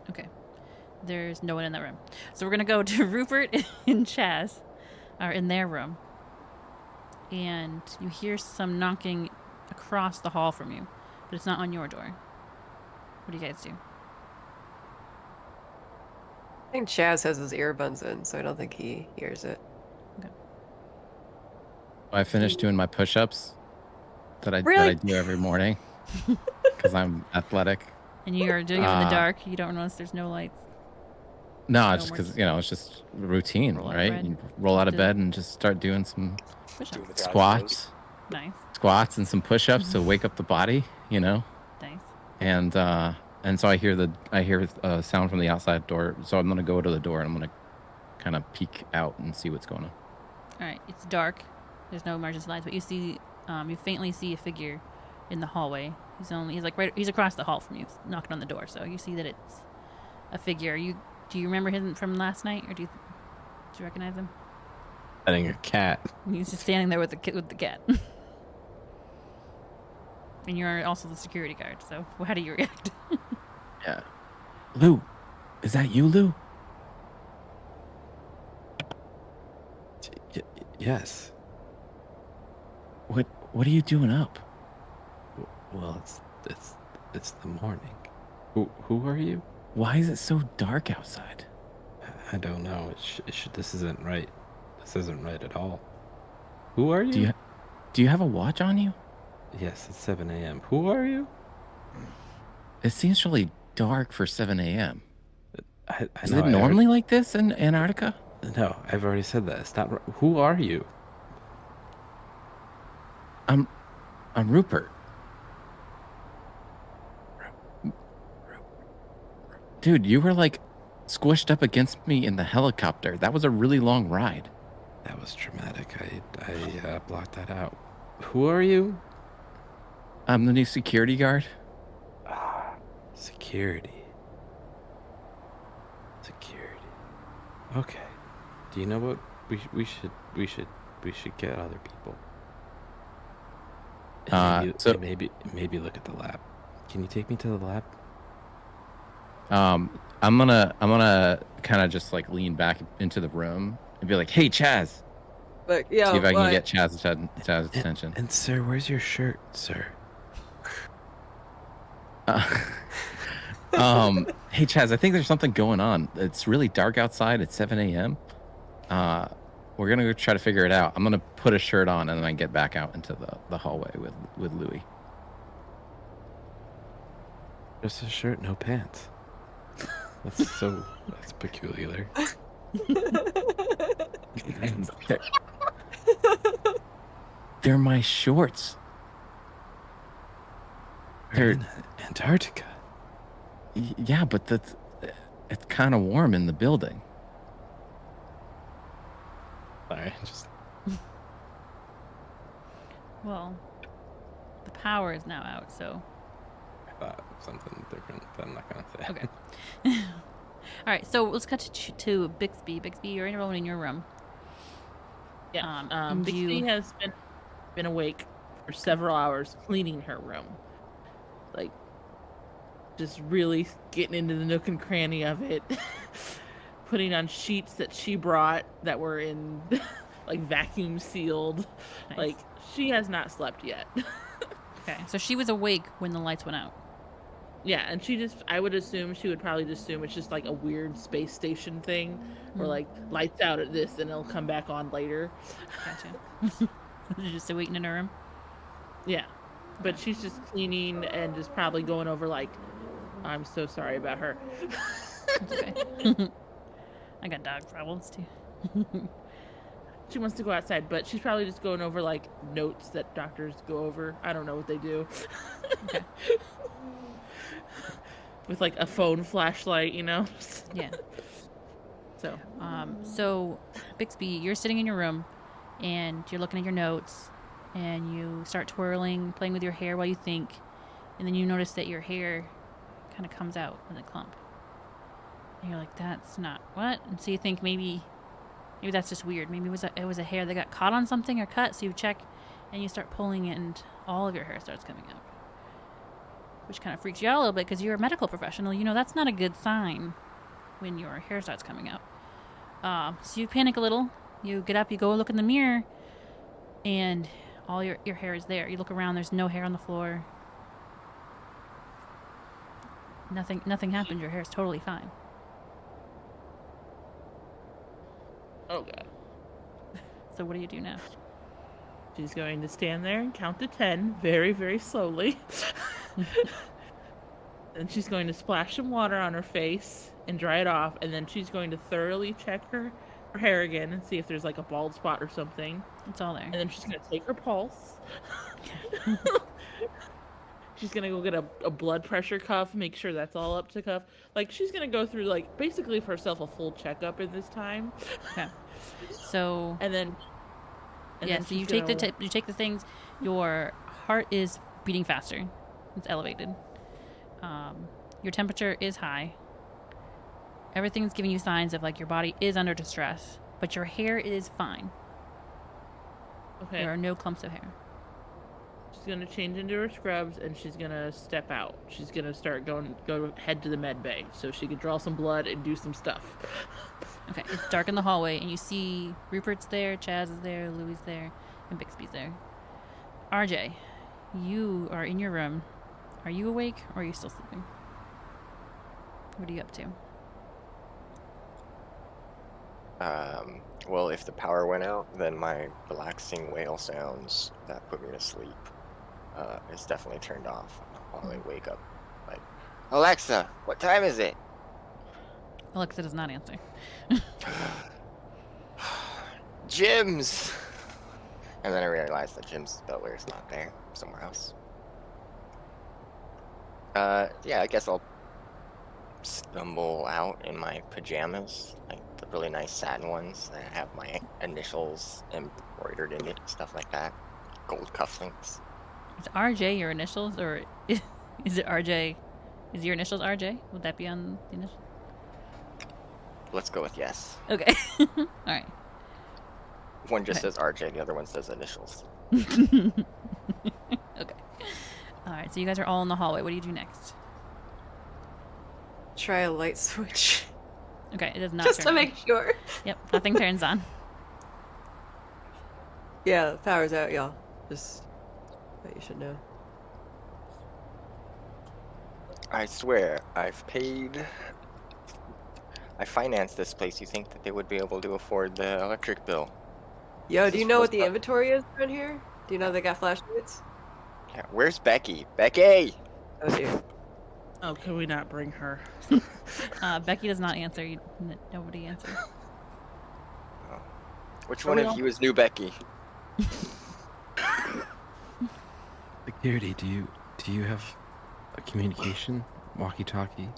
Okay. There's no one in that room. So we're going to go to Rupert and Chaz are in their room. And you hear some knocking across the hall from you, but it's not on your door. What do you guys do? I think Chaz has his earbuds in, so I don't think he hears it. I finished doing my push-ups that I Really? do every morning because I'm athletic. And you are doing it in the dark. You don't notice there's no lights. No, No just more because it's just routine, roll out of right? bed. You roll out of Do- bed and just start doing some Push-ups. Doing the guys' squats, Nice. and some push-ups to wake up the body, Nice. And so I hear a sound from the outside door. So I'm gonna go to the door and I'm gonna kind of peek out and see what's going on. All right. It's dark. There's no emergency lights, but you see, you faintly see a figure in the hallway. He's across the hall from you, knocking on the door. So you see that it's a figure. Do you remember him from last night, or do you recognize him? Petting a cat. He's just standing there with the cat. And you're also the security guard. So how do you react? Yeah, Lou, Is that you, Lou? Yes. What are you doing up? Well, it's the morning. Who are you? Why is it so dark outside? I don't know. This isn't right. This isn't right at all. Who are you? Do you have a watch on you? Yes, it's 7 a.m. Who are you? It seems really dark for 7 a.m. Is know, it normally like this in Antarctica? No, I've already said that. It's not. Who are you? I'm Rupert. Dude, you were like squished up against me in the helicopter. That was a really long ride. That was traumatic. I blocked that out. Who are you? I'm the new security guard. Security. Okay. Do you know what we should get other people? And maybe look at the lab. Can you take me to the lab? I'm gonna kind of just like lean back into the room and be like, "Hey, Chaz." Look, yeah. See if I can get Chaz's attention. And sir, where's your shirt, sir? Hey, Chaz, I think there's something going on. It's really dark outside. It's 7 a.m. We're gonna go try to figure it out. I'm gonna put a shirt on and then get back out into the hallway with Louis. Just a shirt, no pants. That's peculiar. They're my shorts. They're in Antarctica. Yeah, but it's kind of warm in the building. Sorry, just. Well, the power is now out, so. I thought something different, but I'm not gonna say. Okay. All right, so let's cut to Bixby. Bixby, you're alone in your room. Yeah. Bixby has been awake for several hours cleaning her room, like just really getting into the nook and cranny of it, putting on sheets that she brought that were in like vacuum sealed. Nice. Like she has not slept yet. Okay, so she was awake when the lights went out. Yeah, and I would assume she would probably just assume it's just like a weird space station thing where like lights out at this and it'll come back on later. Gotcha. You're just waiting in her room? Yeah. But she's just cleaning and just probably going over like, I'm so sorry about her. It's okay. I got dog problems too. She wants to go outside, but she's probably just going over like notes that doctors go over. I don't know what they do. Okay. With like a phone flashlight, you know? Yeah. So So Bixby, you're sitting in your room and you're looking at your notes and you start twirling, playing with your hair while you think, and then you notice that your hair kind of comes out in a clump. And you're like, that's not what? And so you think maybe that's just weird. Maybe it was a hair that got caught on something or cut, so you check and you start pulling it and all of your hair starts coming out. Which kind of freaks you out a little bit because you're a medical professional. You know that's not a good sign when your hair starts coming out. So you panic a little. You get up, you go look in the mirror, and all your hair is there. You look around, there's no hair on the floor. Nothing happened. Your hair is totally fine. okay. So what do you do now? She's going to stand there and count to 10 very, very slowly. And she's going to splash some water on her face and dry it off. And then she's going to thoroughly check her hair again and see if there's like a bald spot or something. It's all there. And then she's going to take her pulse. She's going to go get a blood pressure cuff, make sure that's all up to cuff. Like she's going to go through like basically for herself a full checkup in this time. Okay. So And then so you take the things. Your heart is beating faster. It's elevated. Your temperature is high. Everything's giving you signs of like your body is under distress, but your hair is fine. Okay. There are no clumps of hair. She's gonna change into her scrubs and she's gonna step out. She's gonna head to the med bay so she could draw some blood and do some stuff. Okay, it's dark in the hallway, and you see Rupert's there, Chaz is there, Louie's there, and Bixby's there. RJ, you are in your room. Are you awake, or are you still sleeping? What are you up to? Well, if the power went out, then my relaxing whale sounds that put me to sleep is definitely turned off. I'll wake up like, Alexa, what time is it? Alexa does not answer. Jim's! And then I realized that Jim's butler is not there, somewhere else. Yeah, I guess I'll stumble out in my pajamas, like the really nice satin ones that have my initials embroidered in it, stuff like that. Gold cufflinks. Is RJ your initials, or is it RJ? Is your initials RJ? Would that be on the initials? Let's go with yes. Okay. All right. One just says RJ, the other one says initials. Okay. All right, so you guys are all in the hallway. What do you do next? Try a light switch. Okay, it does not Just turn to on. make sure. Yep, nothing turns on. Yeah, the power's out, y'all. Just that you should know. I swear, I financed this place. You think that they would be able to afford the electric bill? Yo, This do you is know what supposed the to- inventory is around here? Do you know they got flashlights? Yeah, where's Becky? Becky! Oh dear. Oh, can we not bring her? Becky does not answer. Nobody answers. Which Are one we of all- you is new Becky? Security, do you have a communication walkie-talkie?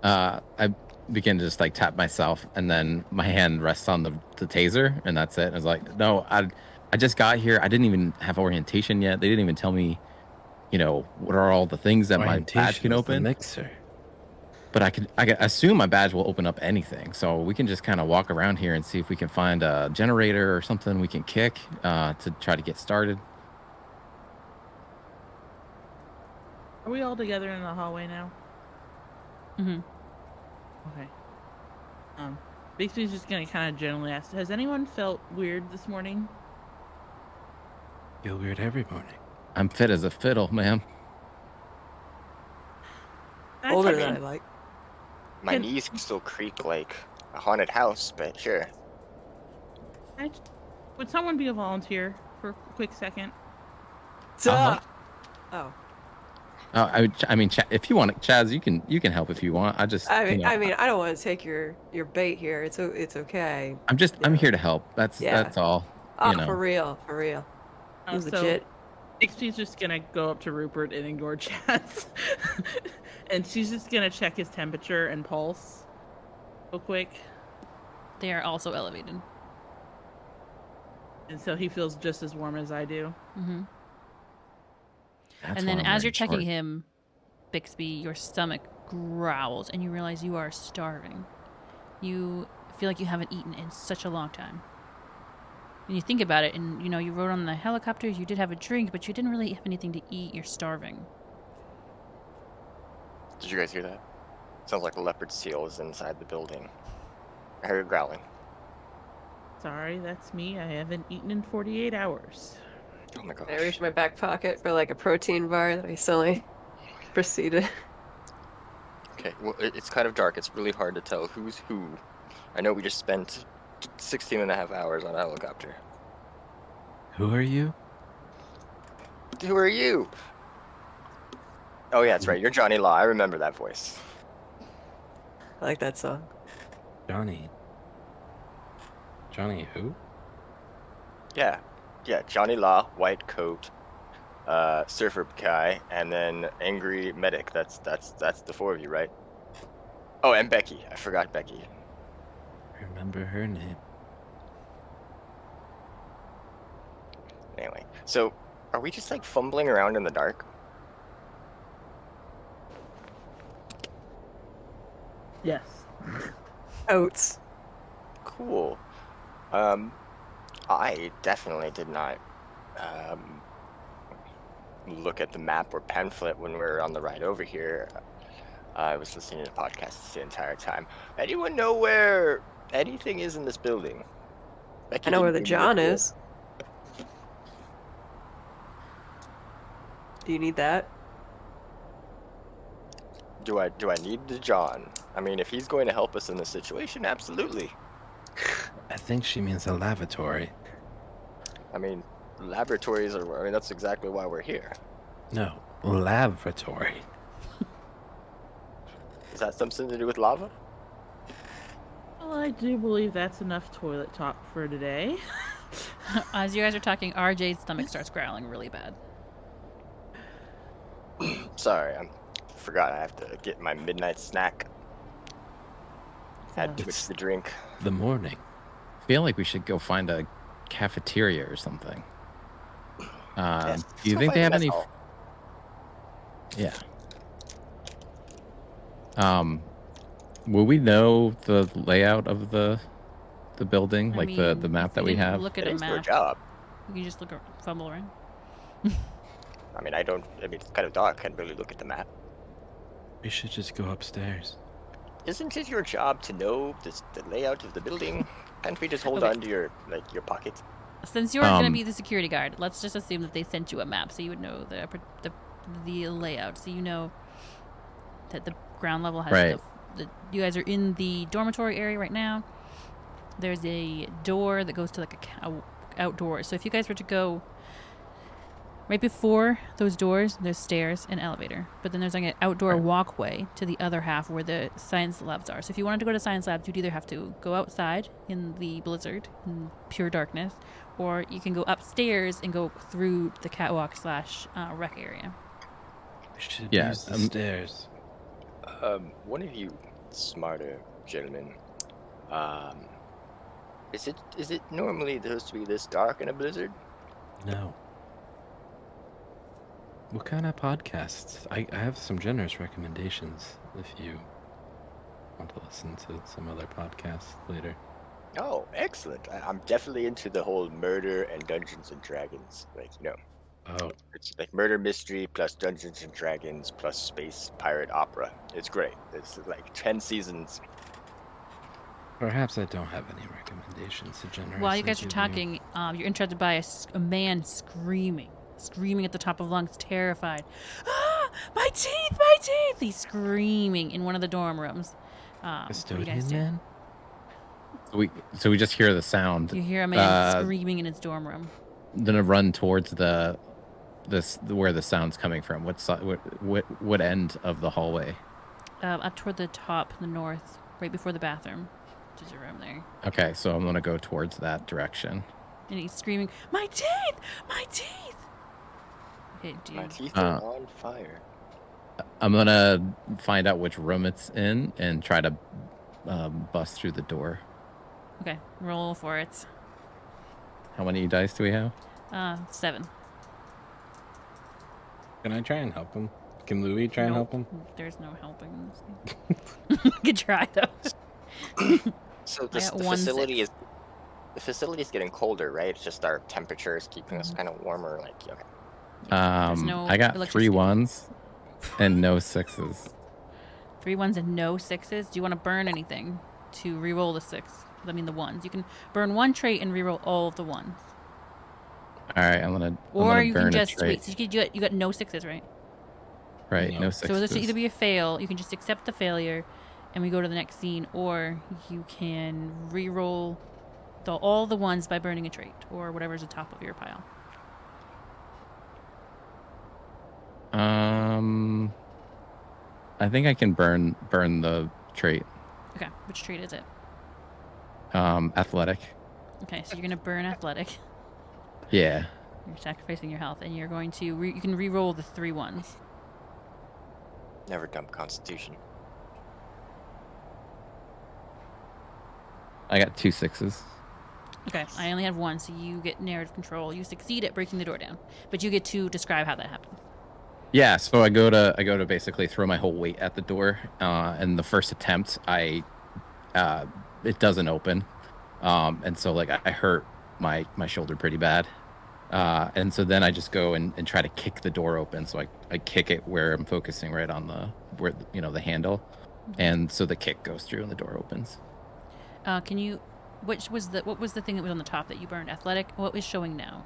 I begin to just like tap myself, and then my hand rests on the taser, and that's it. I was like, no, I just got here. I didn't even have orientation yet. They didn't even tell me, what are all the things that my badge can Orientation is the open. mixer. But I could assume my badge will open up anything. So we can just kind of walk around here and see if we can find a generator or something we can kick to try to get started. Are we all together in the hallway now? Mm-hmm. Okay. Bixby's just gonna kind of generally ask, has anyone felt weird this morning? Feel weird every morning. I'm fit as a fiddle, ma'am. Can I Older check than I in? like. My Can- knees can still creak like a haunted house, but sure. Would someone be a volunteer for a quick second? Uh-huh. Oh. I mean, if you want, Chaz, you can help if you want. I just, I mean, I don't want to take your bait here. It's okay. I'm here to help. That's all. Oh, You know. for real. You So legit. Bixby's just gonna go up to Rupert and ignore Chaz. And she's just gonna check his temperature and pulse real quick. They are also elevated. And so he feels just as warm as I do. Mm-hmm. That's And why then I'm as you're wearing checking shorts. him, Bixby, your stomach growls and you realize you are starving. You feel like you haven't eaten in such a long time. And you think about it, and you rode on the helicopter, you did have a drink, but you didn't really have anything to eat. You're starving. Did you guys hear that? Sounds like a leopard seal is inside the building. I heard it growling. Sorry, that's me. I haven't eaten in 48 hours. Oh my gosh. I reached my back pocket for like a protein bar that I suddenly proceeded. Okay, well, it's kind of dark. It's really hard to tell who's who. I know we just spent 16 and a half hours on a helicopter. Who are you? Who are you? Oh yeah, that's right. You're Johnny Law. I remember that voice. I like that song. Johnny. Johnny who? Yeah, Johnny Law, white coat, surfer guy, and then angry medic. That's the four of you, right? Oh, and Becky. I forgot Becky. Remember her name. Anyway, so are we just like fumbling around in the dark? Yes. Oats. Cool. I definitely did not look at the map or pamphlet when we were on the ride over here. I was listening to podcasts the entire time. Anyone know where anything is in this building? Becky I know where the didn't give me John clue. is. Do you need that? Do I need the John? I mean, if he's going to help us in this situation, absolutely. I think she means a lavatory. I mean, laboratories are. I mean, that's exactly why we're here. No, lavatory. Is that something to do with lava? Well, I do believe that's enough toilet talk for today. As you guys are talking, RJ's stomach starts growling really bad. Sorry, I forgot I have to get my midnight snack. Had too much It's to drink. the morning. I feel like we should go find a cafeteria or something. Yes, Do you let's go think they find have a any? mess hall. Yeah. Will we know the layout of the building, I like mean, the map if that you we didn't have? Look at It a is your map. job. You can just fumble around. I mean, it's kind of dark. I can't really look at the map. We should just go upstairs. Isn't it your job to know the layout of the building? Can't we just hold Okay. on to your pocket? Since you're going to Um, be the security guard, let's just assume that they sent you a map, so you would know the layout, so you know that the ground level has Right. you guys are in the dormitory area right now. There's a door that goes to like a outdoor. So if you guys were to go right before those doors, there's stairs and elevator. But then there's like an outdoor Right. walkway to the other half where the science labs are. So if you wanted to go to science labs, you'd either have to go outside in the blizzard, in pure darkness, or you can go upstairs and go through the catwalk / rec area. We should Yeah, use the stairs. One of you smarter gentlemen, is it normally supposed to be this dark in a blizzard? No. What kind of podcasts? I have some generous recommendations if you want to listen to some other podcasts later. Oh, excellent! I'm definitely into the whole murder and Dungeons and Dragons. Oh, It's like murder mystery plus Dungeons and Dragons plus space pirate opera. It's great. It's like 10 seasons. perhaps I don't have any recommendations to generously While you guys are give talking, you're interrupted by a man screaming at the top of lungs, terrified. Ah, my teeth, my teeth! He's screaming in one of the dorm rooms. What do you guys Custodian do? man? So we just hear the sound. You hear a man screaming in his dorm room. I'm gonna run towards where the sound's coming from. What end of the hallway? Up toward the top, the north, right before the bathroom, which is your room there. Okay, so I'm gonna go towards that direction. And he's screaming, my teeth! My teeth! Okay, do My you... teeth are on fire. I'm gonna find out which room it's in and try to bust through the door. Okay, roll for it. How many dice do we have? 7. Can I try and help him? Can Louis try and help him? There's no helping in this game. Good try, though. So I got the 1 facility 6. the facility is getting colder, right? It's just our temperatures keeping us kind of warmer. Like, okay. no I got 3 electricity. 1s and no 6s. 3 1s and no 6s. Do you want to burn anything to re-roll the 6? I mean the 1s. You can burn 1 trait and re-roll all of the 1s. All right, I'm gonna Or you burn can a just trait. wait. So you got no 6s, right? Right, No. no So 6s. this will either be a fail. You can just accept the failure, and we go to the next scene, or you can re-roll all the 1s by burning a trait or whatever's at the top of your pile. I think I can burn the trait. Okay, which trait is it? Athletic. Okay, so you're gonna burn athletic. Yeah. You're sacrificing your health, and you're going to you can re-roll the 3 1s. Never dump Constitution. I got 2 6s. Okay, I only have 1, so you get narrative control. You succeed at breaking the door down, but you get to describe how that happens. Yeah, so I go to basically throw my whole weight at the door. And the first attempt, it doesn't open. And so like I hurt my shoulder pretty bad. And so then I just go and try to kick the door open. So I kick it where I'm focusing right on the handle. And so the kick goes through and the door opens. What was the thing that was on the top that you burned? Athletic? What is showing now?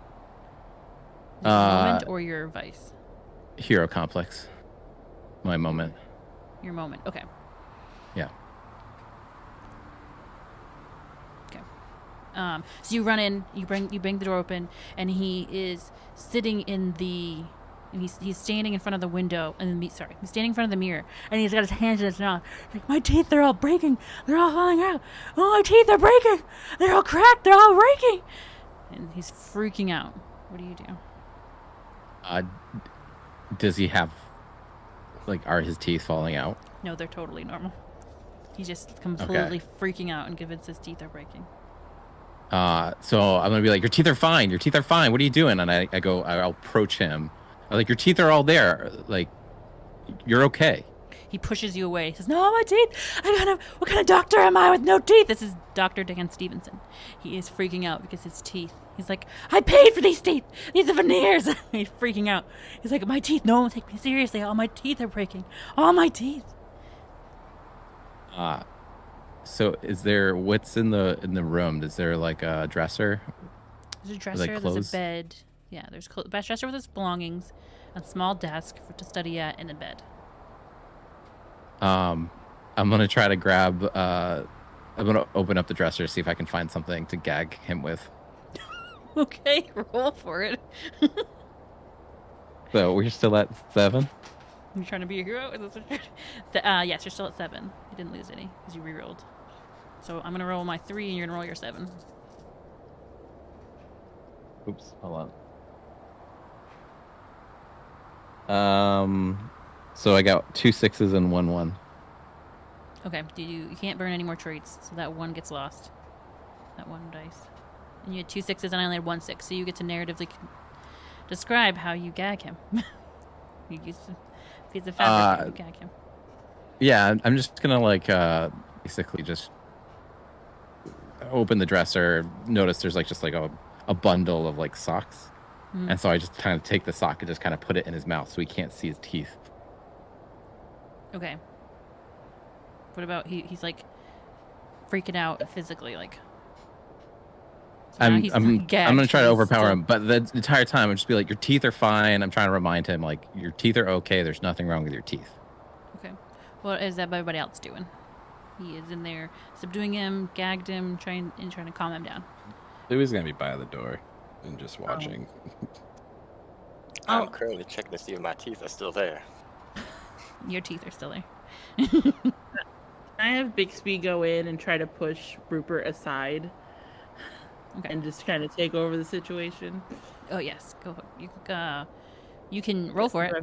Is it your moment or your vice? Hero complex. My moment. Your moment. Okay. Yeah. Okay. So you run in, you bring the door open, and he is sitting in the. And he's standing in front of the window, he's standing in front of the mirror, and he's got his hands in his mouth. Like, my teeth, they're all breaking. They're all falling out. Oh, my teeth are breaking. They're all cracked. They're all breaking. And he's freaking out. What do you do? Does he have, are his teeth falling out? No, they're totally normal. He's just completely freaking out and convinced his teeth are breaking. So I'm going to be like, your teeth are fine. Your teeth are fine. What are you doing? And I'll approach him. I'm like, your teeth are all there. Like, you're okay. He pushes you away. He says, no, my teeth. What kind of doctor am I with no teeth? This is Dr. Dan Stevenson. He is freaking out because his teeth. He's like, I paid for these teeth. These are veneers. He's freaking out. He's like, my teeth. No one take me seriously. All my teeth are breaking. All my teeth. So what's in the room? Is there like a dresser? There's a dresser. There's a bed. Yeah, there's a dresser with his belongings, a small desk to study at, and a bed. I'm gonna try to grab. I'm gonna open up the dresser, see if I can find something to gag him with. Okay, roll for it. So we're still at 7. You trying to be a hero? Yes, you're still at 7. You didn't lose any because you rerolled. So I'm gonna roll my 3, and you're gonna roll your 7. Oops, hold on. So I got 2 6s and 1 1. Okay, you can't burn any more traits, so that 1 gets lost. That 1 dice. And you had 2 6s, and I only had 1 6, so you get to narratively describe how you gag him. You use a piece of fabric and you gag him. Yeah, I'm just gonna basically just open the dresser. Notice there's just a bundle of socks. And so I just kind of take the sock and just kind of put it in his mouth so he can't see his teeth. Okay. What about he's freaking out physically, So I'm gonna try to overpower him, but the entire time I'm just be like, your teeth are fine. I'm trying to remind him your teeth are okay. There's nothing wrong with your teeth. Okay. What is everybody else doing? He is in there subduing him, gagged him, trying to calm him down. Louis gonna be by the door and just watching. I'm currently checking to see if my teeth are still there. Your teeth are still there. I have Bixby go in and try to push Rupert aside. Okay. And just kind of take over the situation. Oh yes, go. You can roll for it.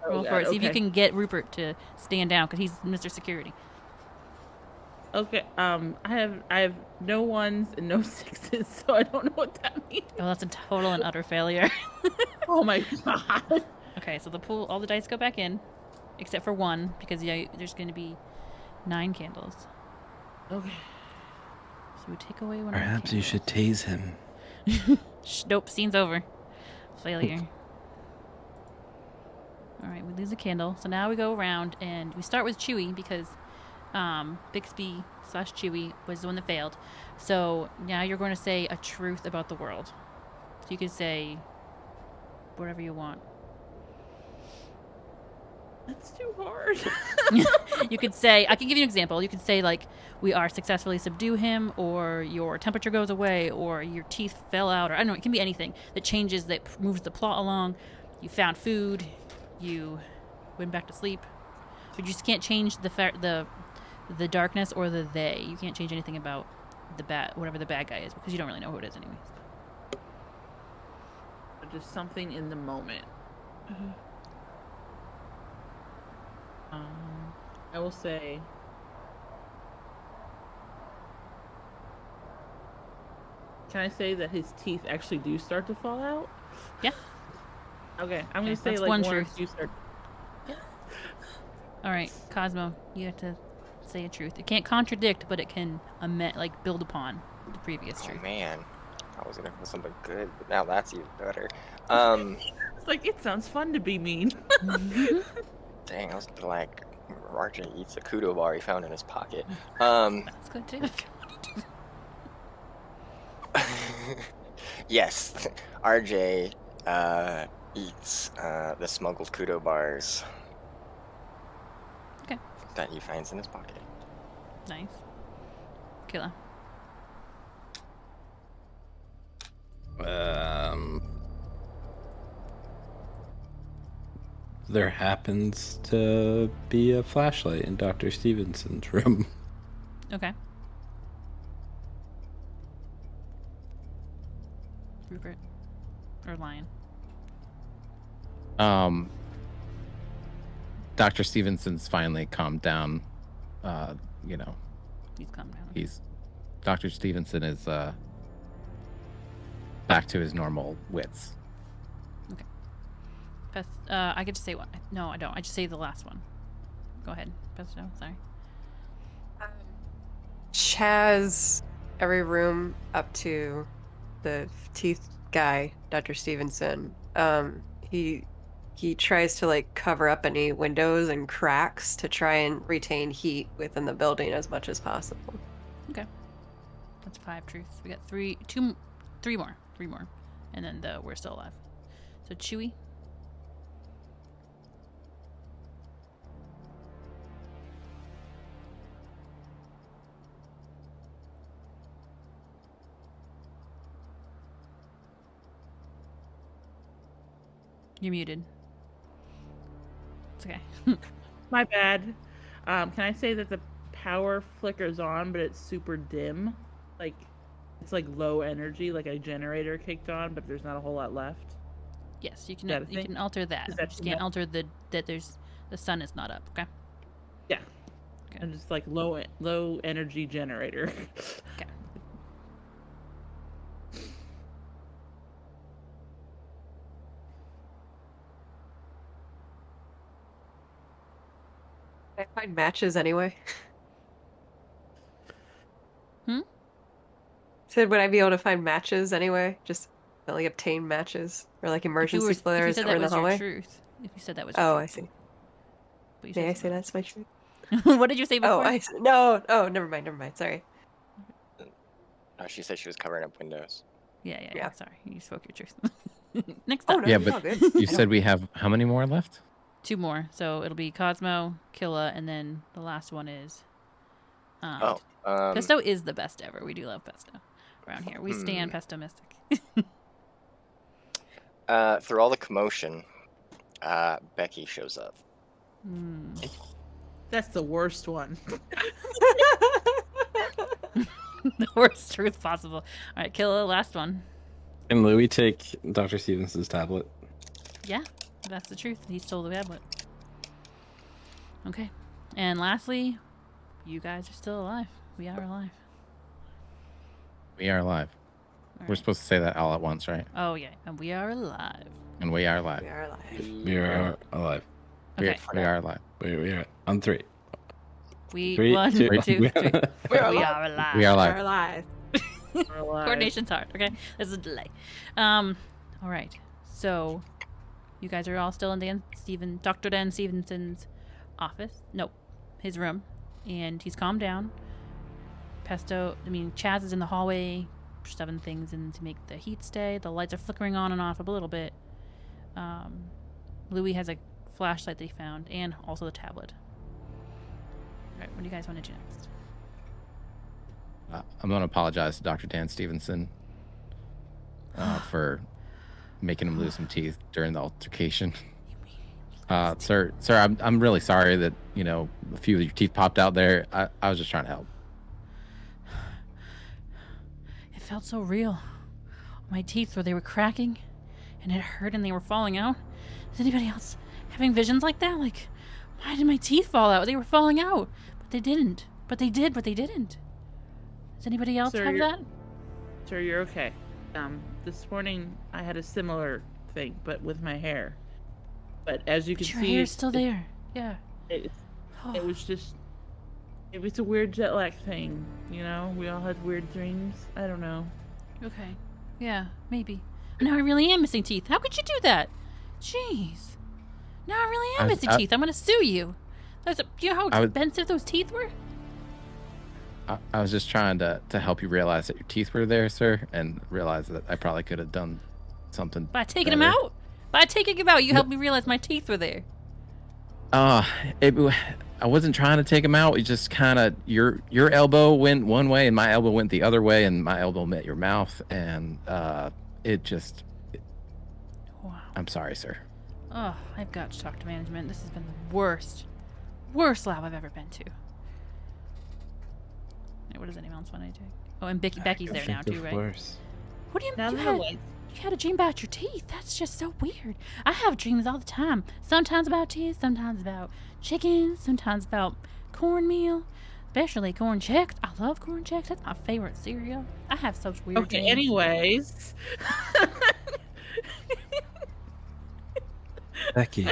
Roll for it. See if you okay. can get Rupert to stand down because he's Mr. Security. Okay. I have no 1s and no 6s, so I don't know what that means. Oh, that's a total and utter failure. Oh my god. Okay, so all the dice go back in, except for 1 because there's going to be 9 candles. Okay. So we take away 1. Perhaps you should tase him. Nope, scene's over. Failure. All right, we lose a candle. So now we go around and we start with Chewy because Bixby / Chewy was the one that failed. So now you're going to say a truth about the world. So you could say whatever you want. That's too hard. You could say, I can give you an example. You could say we are successfully subdue him, or your temperature goes away, or your teeth fell out, or I don't know, it can be anything that changes, that moves the plot along. You found food, you went back to sleep. But you just can't change the darkness or the they. You can't change anything about whatever the bad guy is, because you don't really know who it is anyways. Just something in the moment. Mm-hmm. I will say, can I say that his teeth actually do start to fall out? Yeah. Okay, I'm going to say that's one one or truth. two start. All right, Cosmo, you have to say a truth. It can't contradict, but it can build upon the previous truth. Oh man. I was gonna go something good, but now that's even better. It's like, it sounds fun to be mean. Dang, I was like, RJ eats a kudo bar he found in his pocket. That's good too. Yes, RJ eats the smuggled kudo bars. Okay. That he finds in his pocket. Nice. Killa. There happens to be a flashlight in Dr. Stevenson's room. Okay. Rupert. Or Lion. Dr. Stevenson's finally calmed down. You know, He's calmed down. Dr. Stevenson is back to his normal wits. I get to say one. No, I don't. I just say the last one. Go ahead, Pesto. Sorry. Chaz, every room up to the teeth guy, Dr. Stevenson. He tries to like cover up any windows and cracks to try and retain heat within the building as much as possible. Okay. That's 5 truths. We got 3 more, and then we're still alive. So Chewy. You're muted. It's okay. My bad. Can I say that the power flickers on, but it's super dim? Like, it's like low energy, like a generator kicked on, but there's not a whole lot left. Yes, you can. That a You thing? can alter that. Is You that just too can't much? alter that there's the sun is not up. Okay. Yeah. Okay. And it's like low energy generator. Okay. Can I find matches anyway? Said, would I be able to find matches anyway? Just like obtain matches or like emergency if you flares said that were that in the was your hallway? truth. If you said that was your Oh, truth. I see. But you May I said say that's my truth? what did you say before? Oh, no. Oh, never mind. Sorry. No, she said she was covering up windows. Yeah. Yeah. Sorry, you spoke your truth. Next Oh up, no, Yeah, it's but all good. You said we have how many more left? 2 more. So it'll be Cosmo, Killa, and then the last one is. Pesto is the best ever. We do love Pesto around here. We stand Pesto Mystic. Through all the commotion, Becky shows up. That's the worst one. The worst truth possible. All right, Killa, last one. Can Louis take Dr. Stevenson's tablet? Yeah, that's the truth. He stole the tablet. Okay. And lastly, you guys are still alive. We are alive. We are alive. All We're right. supposed to say that all at once, right? Oh, yeah. And we are alive. And we are alive. We are alive. We are alive. Okay. We are alive. We are on 3. We 3, 1, 2, 3. 2. We are alive. We are We alive. are alive. We're alive. Coordination's hard. Okay, there's a delay. All right. So, you guys are all still in Dr. Dan Stevenson's office. Nope, his room, and he's calmed down. Chaz is in the hallway, shoving things in to make the heat stay. The lights are flickering on and off a little bit. Louis has a flashlight that he found, and also the tablet. All right, what do you guys want to do next? I'm going to apologize to Dr. Dan Stevenson for making him lose some teeth during the altercation. Sir, I'm really sorry that, a few of your teeth popped out there. I was just trying to help. It felt so real. My teeth, they were cracking, and it hurt, and they were falling out. Is anybody else having visions like that? Like, why did my teeth fall out? They were falling out, but they didn't. But they did, but they didn't. Does anybody else Sir, have you're- that? Sir, you're okay. This morning I had a similar thing, but with my hair. But as you can But your see, hair's still there. Yeah. It was a weird jet lag thing. We all had weird dreams. I don't know. Okay. Yeah, maybe. Now I really am missing teeth. How could you do that? Jeez. Now I really am missing teeth. I'm gonna sue you. Do you know how expensive those teeth were? I was just trying to help you realize that your teeth were there, sir, and realize that I probably could have done something By taking better. them out? By taking them out, you helped me realize my teeth were there. I wasn't trying to take them out. It just kind of your elbow went one way and my elbow went the other way, and my elbow met your mouth, and it just. Wow. I'm sorry, sir. Oh, I've got to talk to management. This has been the worst lab I've ever been to. What does anyone else want to do? Oh, and Becky's there now too, right? Worse. What do you Now you that had? like You had a dream about your teeth. That's just so weird. I have dreams all the time. Sometimes about teeth, sometimes about chicken, sometimes about cornmeal, especially corn checks. I love corn checks. That's my favorite cereal. I have such weird okay. dreams. Anyways, Becky.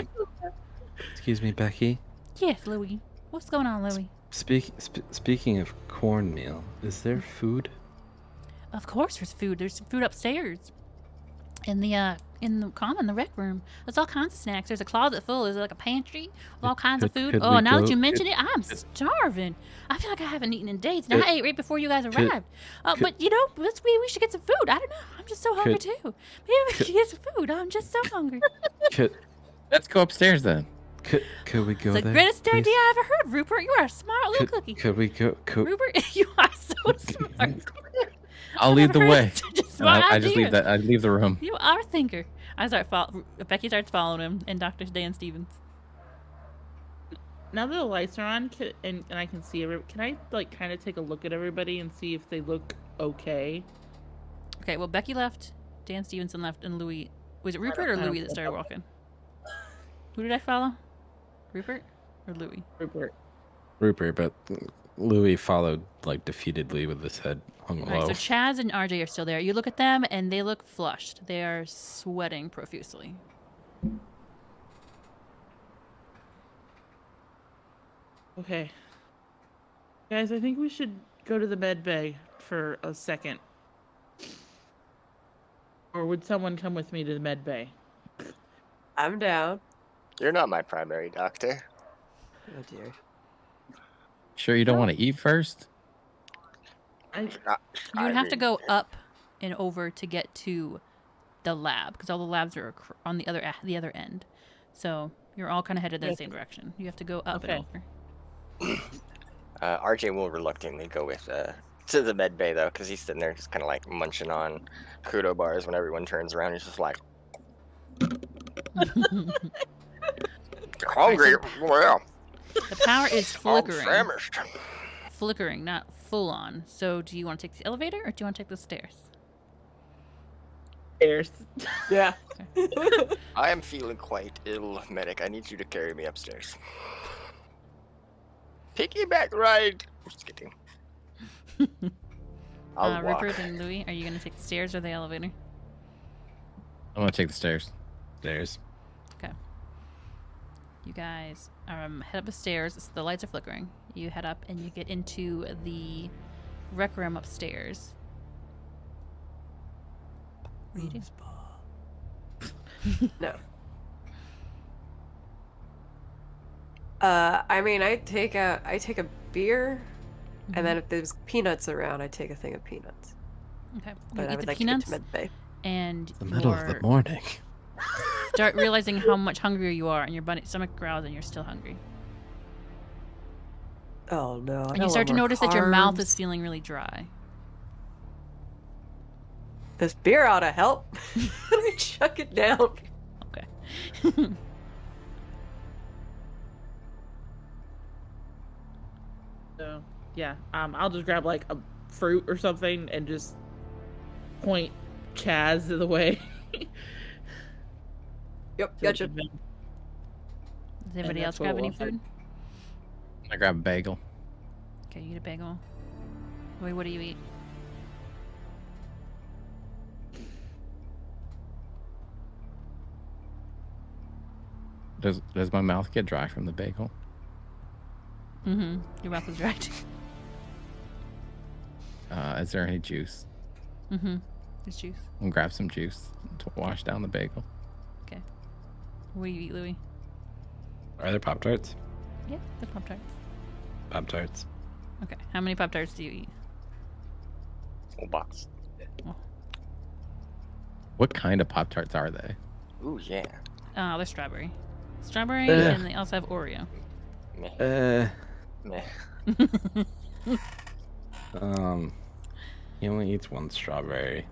Excuse me, Becky. Yes, Louie. What's going on, Louie? Speaking of cornmeal, is there food? Of course there's food. There's food upstairs. In the the rec room. There's all kinds of snacks. There's a closet full. There's like a pantry with all kinds of food. could Oh, we now that go- you mention it, I'm starving. I feel like I haven't eaten in days. And I ate right before you guys arrived. But you know, we should get some food. I don't know. I'm just so hungry too. Maybe we should get some food. I'm just so hungry. Let's go upstairs then. Could we go It's the there? greatest please? idea I ever heard, Rupert. You are a smart little cookie. Could we go? Rupert, you are so smart. I'll lead the never heard way. of such a And smart I just idea. leave that. I leave the room. You are a thinker. Becky starts following him, and Dr. Dan Stevens. now that the lights are on, and I can see can I like kind of take a look at everybody and see if they look okay? Okay, well, Becky left, Dan Stevenson left, and Louis. Was it Rupert I or don't Louis that started walking? Who did I follow? Rupert or Louis? Rupert. But Louis followed like defeatedly with his head hung All right, low. so Chaz and RJ are still there. You look at them, and they look flushed. They are sweating profusely. Okay. Guys, I think we should go to the med bay for a second. Or would someone come with me to the med bay? I'm down. You're not my primary doctor. Oh dear. Sure, you don't want to eat first? You would have to go up and over to get to the lab, because all the labs are on the other end. So you're all kind of headed in the same direction. You have to go up and over. RJ will reluctantly go with to the med bay though, because he's sitting there just kind of like munching on Kudo bars. When everyone turns around, he's just like hungry. Well, The power is I'm flickering. famished. Flickering, not full on. So do you want to take the elevator or do you want to take the stairs? Stairs. Yeah. I am feeling quite ill, medic. I need you to carry me upstairs. Piggyback ride. Just kidding. I'll walk. Rupert and Louis, are you going to take the stairs or the elevator? I'm gonna take the stairs. Stairs. Okay. You guys head up the stairs. So the lights are flickering. You head up and you get into the rec room upstairs. What do you do? No. I mean, I take a beer, and then if there's peanuts around, I take a thing of peanuts. Okay. But You I eat would the like to get peanuts to med bay. and The middle of the you're- morning. start realizing how much hungrier you are, and your stomach growls, and you're still hungry. Oh no! And you start to notice that your mouth is feeling really dry. This beer ought to help. Let me chuck it down. Okay. So yeah, I'll just grab like a fruit or something and just point Chaz to the way. Yep, gotcha. Does anybody that's else grab what any we'll have. food? I grab a bagel. Okay, you eat a bagel. Wait, what do you eat? Does my mouth get dry from the bagel? Mm-hmm. Your mouth is dry. Is there any juice? Mm-hmm. It's juice. and grab some juice to wash down the bagel. Okay. What do you eat, Louis? Are there Pop-Tarts? Yeah, the Pop-Tarts. Pop-Tarts. Okay. How many Pop-Tarts do you eat? Full box. What kind of Pop-Tarts are they? Ooh, yeah. They're strawberry. Strawberry, Ugh. and they also have Oreo. Meh. Meh. He only eats one strawberry.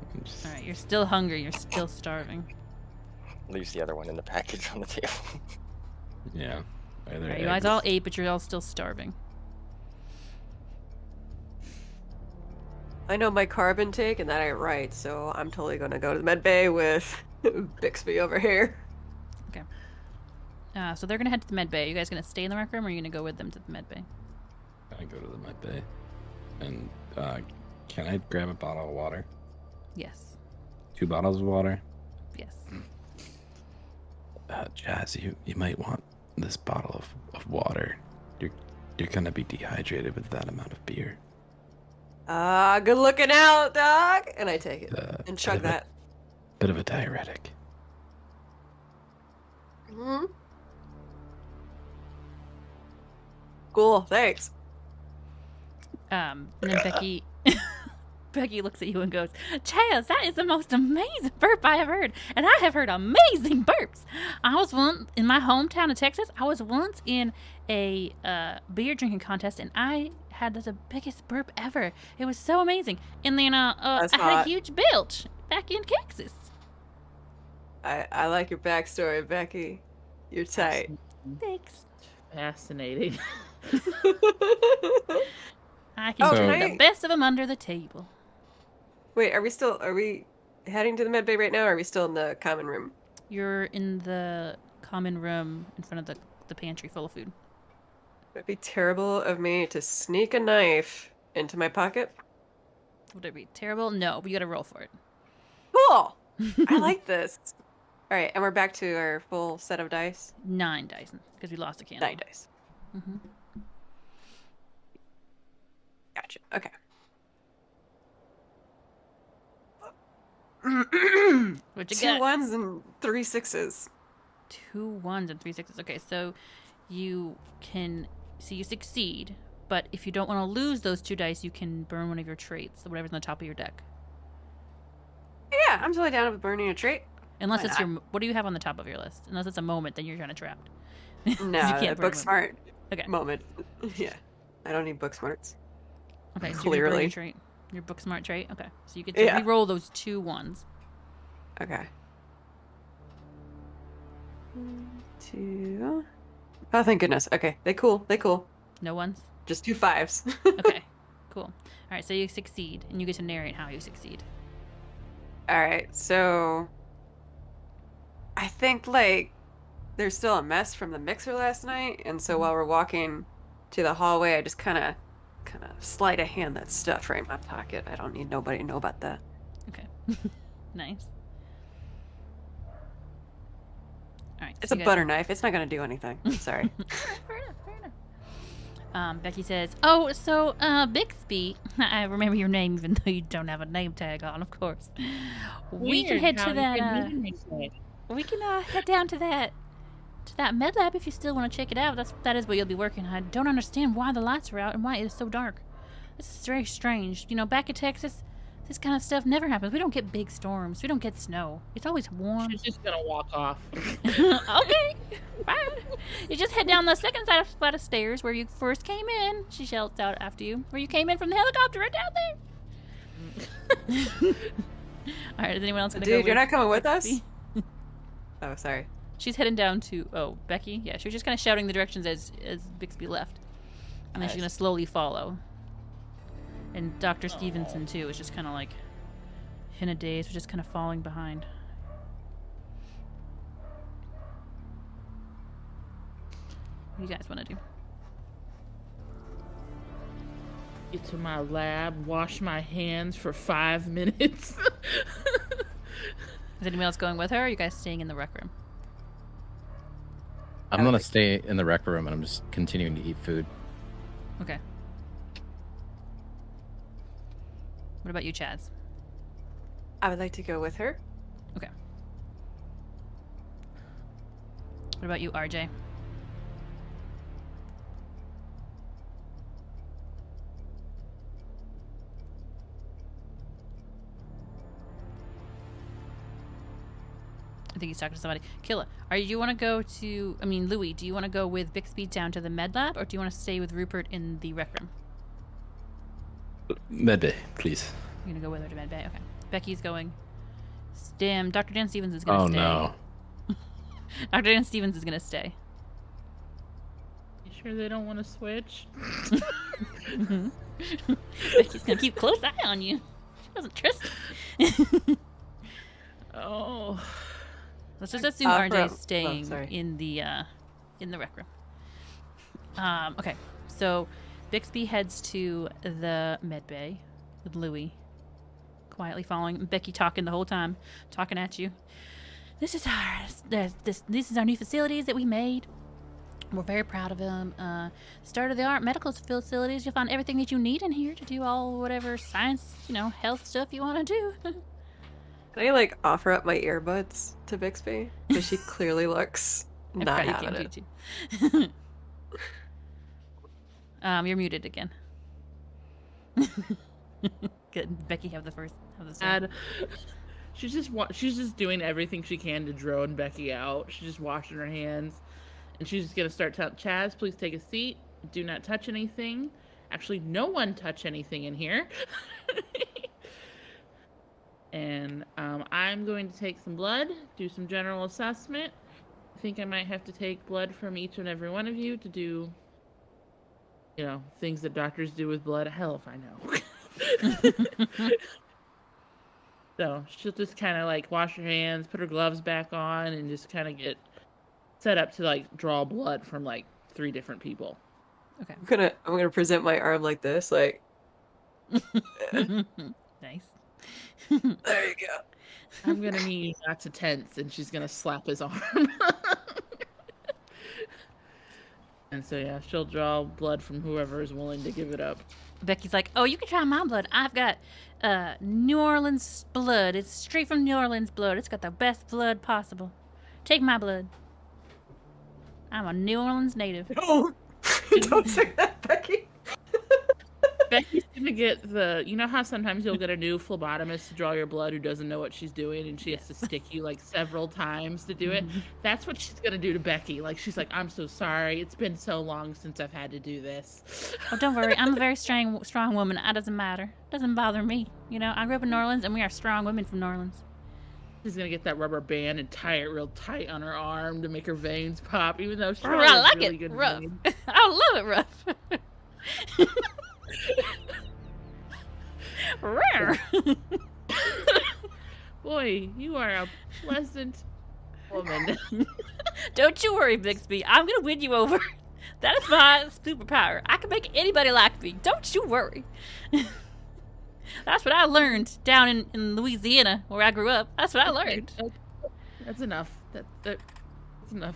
All right, you're still hungry. You're still starving. Leaves the other one in the package on the table. Yeah. All right, you guys all ate, but you're all still starving. I know my carb intake and that ain't right, so I'm totally gonna go to the med bay with Bixby over here. So they're gonna head to the med bay. You guys gonna stay in the rec room, or are you gonna go with them to the med bay? I go to the med bay. And can I grab a bottle of water? Yes. 2 bottles of water? Yes. Jazz, you might want this bottle of water. You're gonna be dehydrated with that amount of beer. Good looking out, dog! And I take it and chug that. Bit of a diuretic. Hmm. Cool, thanks. And then Becky looks at you and goes, Chaz, that is the most amazing burp I have heard. And I have heard amazing burps. I was once in my hometown of Texas. I was once in a beer drinking contest, and I had the biggest burp ever. It was so amazing. And then I That's had hot. a huge belch back in Texas. I like your backstory, Becky. You're tight. Thanks. Fascinating. I can Oh, do can the I- best of them under the table. Wait, are we heading to the med bay right now, or are we still in the common room? You're in the common room in front of the pantry full of food. Would it be terrible of me to sneak a knife into my pocket? Would it be terrible? No, but you gotta roll for it. Cool! I like this. Alright, and we're back to our full set of dice. 9 dice, because we lost a candle. 9 dice. Mm-hmm. Gotcha. Okay. What you 2 got? 1s and 3 6s. 2 1s and 3 6s. Okay, so you succeed, but if you don't want to lose those 2 dice, you can burn one of your traits, whatever's on the top of your deck. Yeah, I'm totally down with burning a trait. Unless Why it's not? your, what do you have on the top of your list? Unless it's a moment, then you're kind of trapped. No, You can't a burn book one. smart Okay. moment. Yeah, I don't need book smarts. Okay, so Clearly. you're burning your trait, your book smart trait. Okay, so you get to Yeah. re-roll those 2 1s. Okay. 2. Oh, thank goodness. Okay, they cool. No ones. Just 2 5s. Okay, cool. All right, so you succeed, and you get to narrate how you succeed. All right, so I think like there's still a mess from the mixer last night, and so while we're walking to the hallway, I just kind of sleight of hand that stuff right in my pocket. I don't need nobody to know about that. Okay, nice. All right, It's so a you guys- butter knife. It's not gonna do anything. Sorry. Fair enough. Becky says, "Oh, so Bixby, I remember your name, even though you don't have a name tag on, of course. We can Weird head how to you that. can meet me today. We can head down to that med lab if you still want to check it out. That is where you'll be working. I don't understand why the lights are out and why it is so dark. This is very strange. You know, back in Texas, this kind of stuff never happens. We don't get big storms. We don't get snow. It's always warm." She's just gonna walk off. Okay, fine. You just head down the second flight of stairs where you first came in. She shouts out after you. Where you came in from the helicopter right down there. All right, is anyone else gonna go? Dude, you're not coming with us? Bixby? Oh, sorry. She's heading down to Becky. Yeah, she was just kind of shouting the directions as Bixby left, and then she's gonna slowly follow. And Dr. Stevenson too is just kind of like in a daze, just kind of falling behind. What do you guys want to do? Get to my lab, wash my hands for 5 minutes. Is anyone else going with her, or are you guys staying in the rec room? I'm gonna stay in the rec room and I'm just continuing to eat food. Okay. What about you, Chaz? I would like to go with her. Okay. What about you, RJ? I think he's talking to somebody. Killa, you want to go to... I mean, Louis, do you want to go with Bixby down to the med lab, or do you want to stay with Rupert in the rec room? Medbay, please. You're going to go with her to med bay? Okay. Becky's going. Dr. Dan Stevens is going to stay. Oh, no. Dr. Dan Stevens is going to stay. You sure they don't want to switch? Becky's going to keep a close eye on you. She doesn't trust you. Oh... Let's just assume RJ's staying in the rec room. Okay, so Bixby heads to the med bay with Louis, quietly following. Becky talking the whole time, talking at you. This is our new facilities that we made. We're very proud of them. State-of-the-art medical facilities. You'll find everything that you need in here to do all whatever science, health stuff you want to do. Can I offer up my earbuds to Bixby? Because she clearly looks not having it. You're muted again. Good. Becky, have the Ad. She's just doing everything she can to drone Becky out. She's just washing her hands, and she's just gonna start telling Chaz, please take a seat. Do not touch anything. Actually, no one touch anything in here. And I'm going to take some blood, do some general assessment. I think I might have to take blood from each and every one of you to do, things that doctors do with blood. Hell if I know. So she'll just kind of wash her hands, put her gloves back on, and just kind of get set up to draw blood from 3 different people. Okay. I'm gonna present my arm like this, Nice. There you go. I'm gonna need not to tense, and she's gonna slap his arm. And so yeah, she'll draw blood from whoever is willing to give it up. Becky's like, oh, you can try my blood. I've got New Orleans blood. It's straight from New Orleans blood. It's got the best blood possible. Take my blood. I'm a New Orleans native. No, don't say that, Becky. Becky's gonna get you know how sometimes you'll get a new phlebotomist to draw your blood who doesn't know what she's doing, and she has to stick you several times to do it? That's what she's gonna do to Becky. She's like, I'm so sorry. It's been so long since I've had to do this. Oh, don't worry. I'm a very strong woman. It doesn't matter. It doesn't bother me. I grew up in New Orleans, and we are strong women from New Orleans. She's gonna get that rubber band and tie it real tight on her arm to make her veins pop, even though she's I like really it good rough. veins. I love it rough. Rare. Boy, you are a pleasant woman. Don't you worry, Bixby. I'm gonna win you over. That is my superpower. I can make anybody like me. Don't you worry. That's what I learned down in Louisiana, where I grew up. That's what I learned. That's enough. That's enough.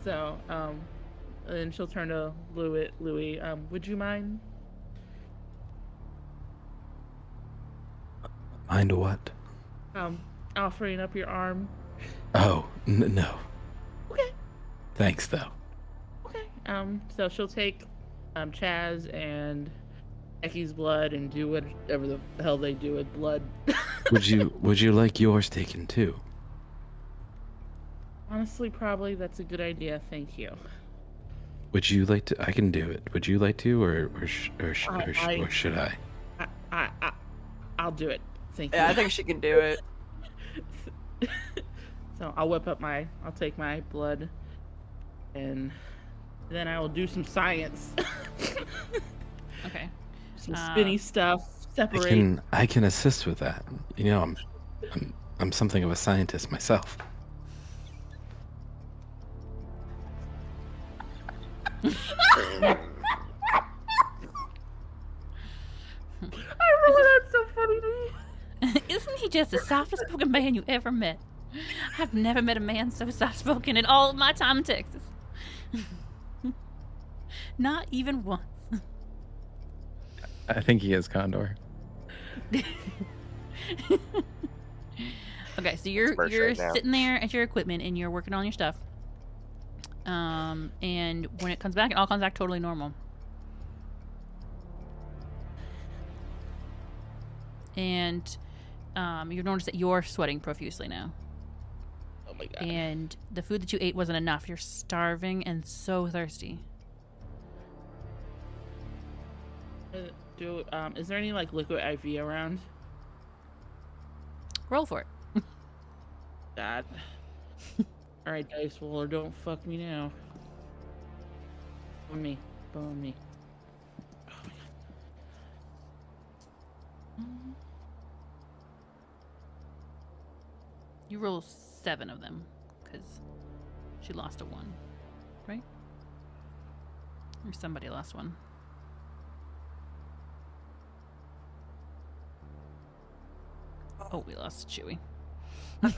So, and she'll turn to Louis. Would you mind? Mind what? Offering up your arm. Oh, no. Okay. Thanks, though. Okay. So she'll take Chaz and Becky's blood and do whatever the hell they do with blood. Would you like yours taken too? Honestly, probably that's a good idea. Thank you. Would you like to? I can do it. Would you like to, or should I? I'll do it. Thank you. Yeah, I think she can do it. So I'll I'll take my blood, and then I will do some science. Okay. Some spinny stuff. Separate. I can assist with that. I'm something of a scientist myself. I remember that's so funny to me. Isn't he just the softest spoken man you ever met? I've never met a man so soft spoken in all of my time in Texas. Not even once. I think he is Condor. Okay, so you're Birch right now. sitting there at your equipment and you're working on your stuff. And when it comes back, it all comes back totally normal. And you notice that you're sweating profusely now. Oh my god. And the food that you ate wasn't enough. You're starving and so thirsty. Is there any like liquid IV around? Roll for it. God. All right, dice roller, don't fuck me now. Bone me. Oh my god. You roll 7 of them because she lost a 1, right? Or somebody lost 1. Oh, we lost Chewy. I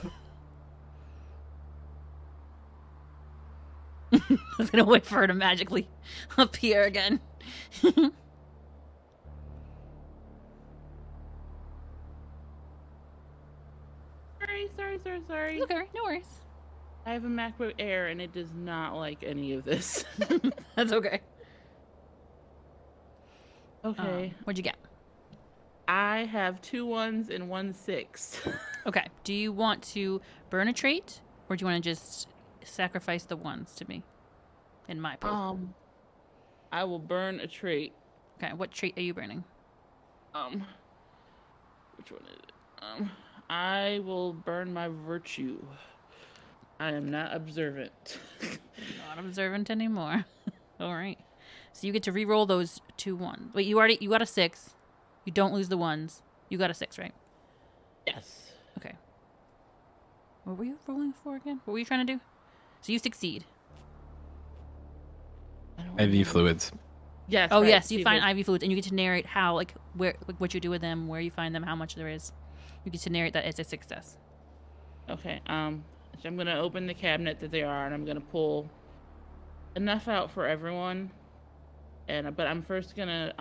was gonna wait for her to magically appear again. Sorry. Okay, no worries. I have a MacBook Air and it does not like any of this. That's okay. Okay. What'd you get? I have 2 1s and 1 6. Okay. Do you want to burn a trait, or do you want to just sacrifice the 1s to me? In my pool. I will burn a trait. Okay. What trait are you burning? Which one is it? I will burn my virtue. I am not observant. Not observant anymore. All right. So you get to re-roll those 2 1s. Wait, you got a 6. You don't lose the 1s. You got a 6, right? Yes. Okay. What were you rolling for again? What were you trying to do? So you succeed. IV fluids. Yes. Oh right, yes, you see find if IV fluids, and you get to narrate how, like, where, like, what you do with them, where you find them, how much there is. You get to narrate that as a success. Okay. So I'm gonna open the cabinet that they are, and I'm gonna pull enough out for everyone. But I'm first gonna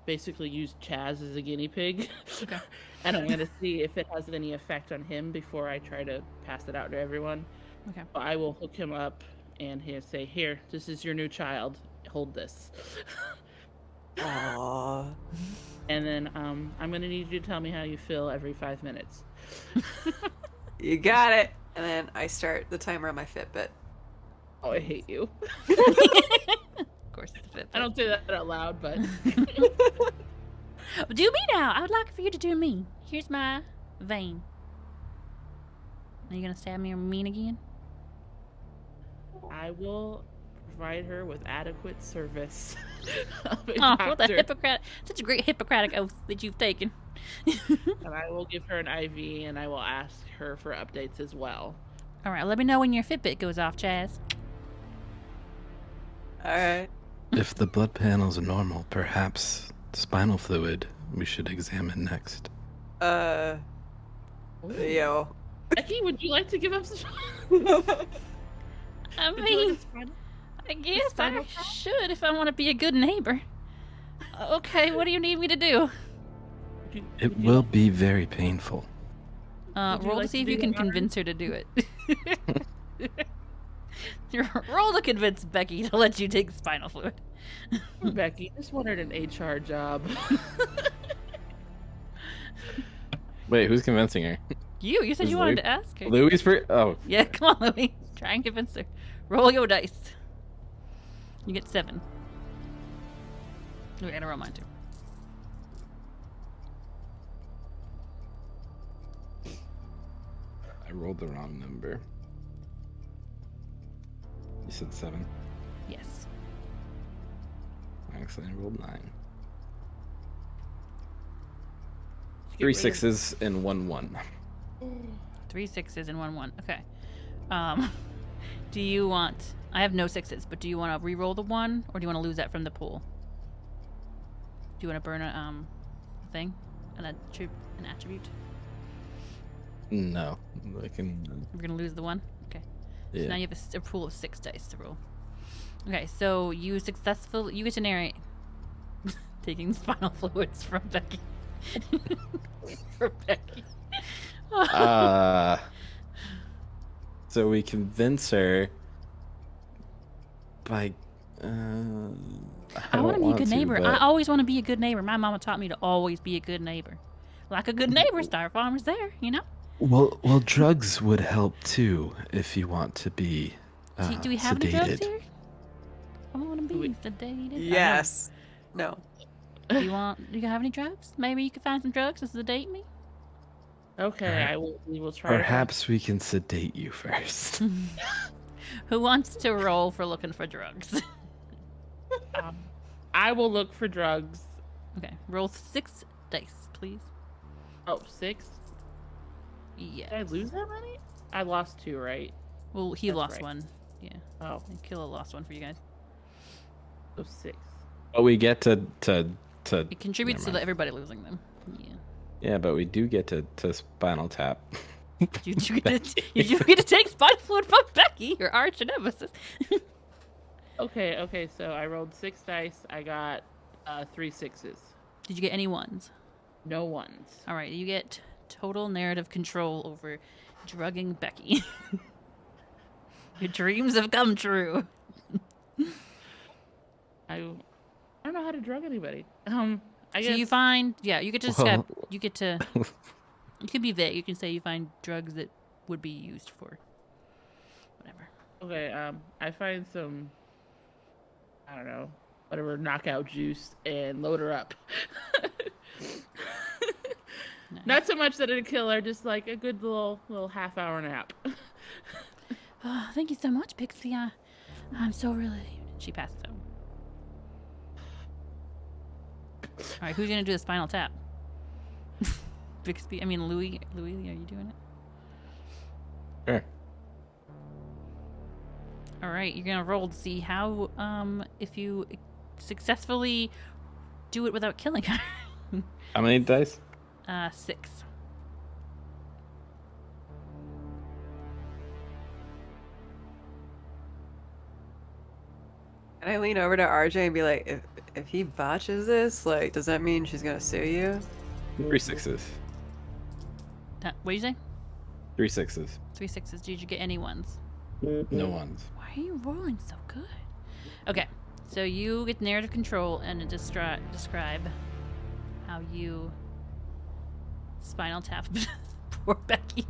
basically use Chaz as a guinea pig, Okay. and I'm gonna see if it has any effect on him before I try to pass it out to everyone. Okay. But I will hook him up and say, "Here, this is your new child. Hold this." Aww. And then I'm gonna need you to tell me how you feel every 5 minutes. You got it. And then I start the timer on my Fitbit. Oh, I hate you. Of course, it's a fit. I don't say that out loud, but Do me now. I would like for you to do me. Here's my vein. Are you gonna stab me or mean again? I will provide her with adequate service. Oh, what a Hippocratic! Such a great Hippocratic oath that you've taken. And I will give her an IV, and I will ask her for updates as well. All right, let me know when your Fitbit goes off, Chaz. Alright. If the blood panels are normal, perhaps the spinal fluid we should examine next. Yo. Becky, would you like to give up some? I Would you mean, like a spinal- I guess I spinal tap? should if I want to be a good neighbor. Okay, what do you need me to do? It will be very painful. Would you Roll like to see to if do you can the honors? convince her to do it. Roll to convince Becky to let you take spinal fluid. Becky, just wanted an HR job. Wait, who's convincing her? You said Is you wanted Lou- to ask her. Louis for oh Yeah, come on, Louis. Try and convince her. Roll your dice. You get 7. Okay, I gotta roll mine too. I rolled the wrong number. You said 7. Yes. I accidentally rolled 9. Get 3 rid of- 6s and 1 1. 3 6s and 1 1. Okay. Do you want? I have no 6s, but do you want to re-roll the 1, or do you want to lose that from the pool? Do you want to burn a thing, an attribute? No, I can. We're gonna lose the 1. Okay. So Yeah. now you have a pool of 6 dice to roll. Okay, so you get to narrate taking spinal fluids from Becky. For Becky. So we convince her by. I want to be a good neighbor. but- I always want to be a good neighbor. My mama taught me to always be a good neighbor. Like a good neighbor, Star Farmer's there, you know? Well, drugs would help too if you want to be. Do we have any drugs sedated. here? I want to be sedated. Yes. No. Do you have any drugs? Maybe you could find some drugs to sedate me. Okay, we will try. Perhaps we can sedate you first. Who wants to roll for looking for drugs? I will look for drugs. Okay, roll 6 dice, please. Oh, 6? Yes. Did I lose that many? I lost 2, right? Well, he That's lost right. 1. Yeah. Oh, And Killa lost 1 for you guys. so 6. But we get to. It contributes to Never mind. everybody losing them. Yeah. Yeah, but we do get to Spinal Tap. You get to take spinal fluid from Becky, your arch nemesis. Okay, so I rolled 6 dice. I got 3 6s. Did you get any ones? No ones. All right, you get total narrative control over drugging Becky. Your dreams have come true. I don't know how to drug anybody. I So guess you find, you get to describe, you can be vague. You can say you find drugs that would be used for whatever. Okay, I find some, I don't know, whatever, knockout juice and load her up. Nice. Not so much that it'd kill her, just like a good little half-hour nap. Oh, thank you so much, Pixie. I'm so relieved. She passed out. All right, who's gonna do the spinal tap? Bixby. I mean, Louis. Louis, are you doing it? Sure. All right, you're gonna roll to see how if you successfully do it without killing her. How many dice? 6. And I lean over to RJ and be like, if he botches this, like, does that mean she's gonna sue you? 3 6s. What did you say? 3 6s. 3 6s. Did you get any ones? No ones. Why are you rolling so good? Okay, so you get narrative control and describe how you spinal tap poor Becky.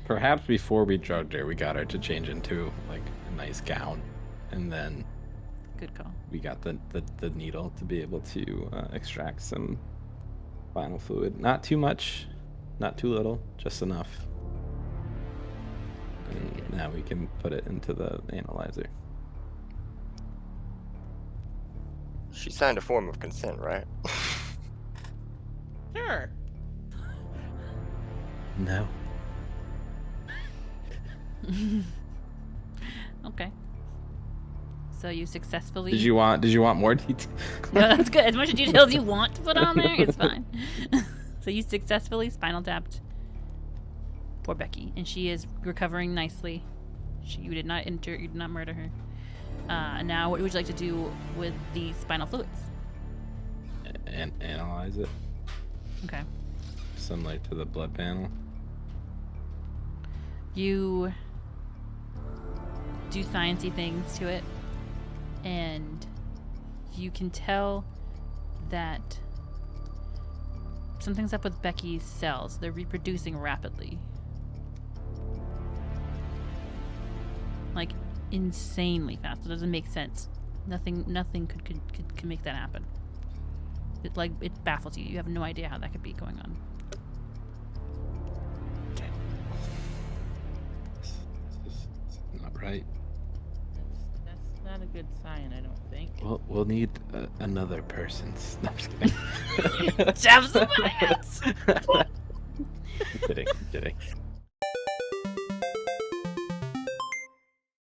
Perhaps before we drugged her, we got her to change into like a nice gown, and then Good call. we got the needle to be able to extract some spinal fluid. Not too much, not too little, just enough. And now we can put it into the analyzer. She signed a form of consent, right? Sure. No. Okay. So you successfully. Did you want more detail? No, that's good. As much detail as you want to put on there, it's fine. So you successfully spinal tapped poor Becky, and she is recovering nicely. You did not murder her. Now, what would you like to do with the spinal fluids? And analyze it, Okay. similar to the blood panel. You do sciencey things to it, and you can tell that something's up with Becky's cells. They're reproducing rapidly. Like, insanely fast. It doesn't make sense. Nothing could make that happen. It baffles you. You have no idea how that could be going on. This is not right. That's not a good sign, I don't think. We'll need another person's. No, I'm just kidding. Jab somebody else. I'm kidding.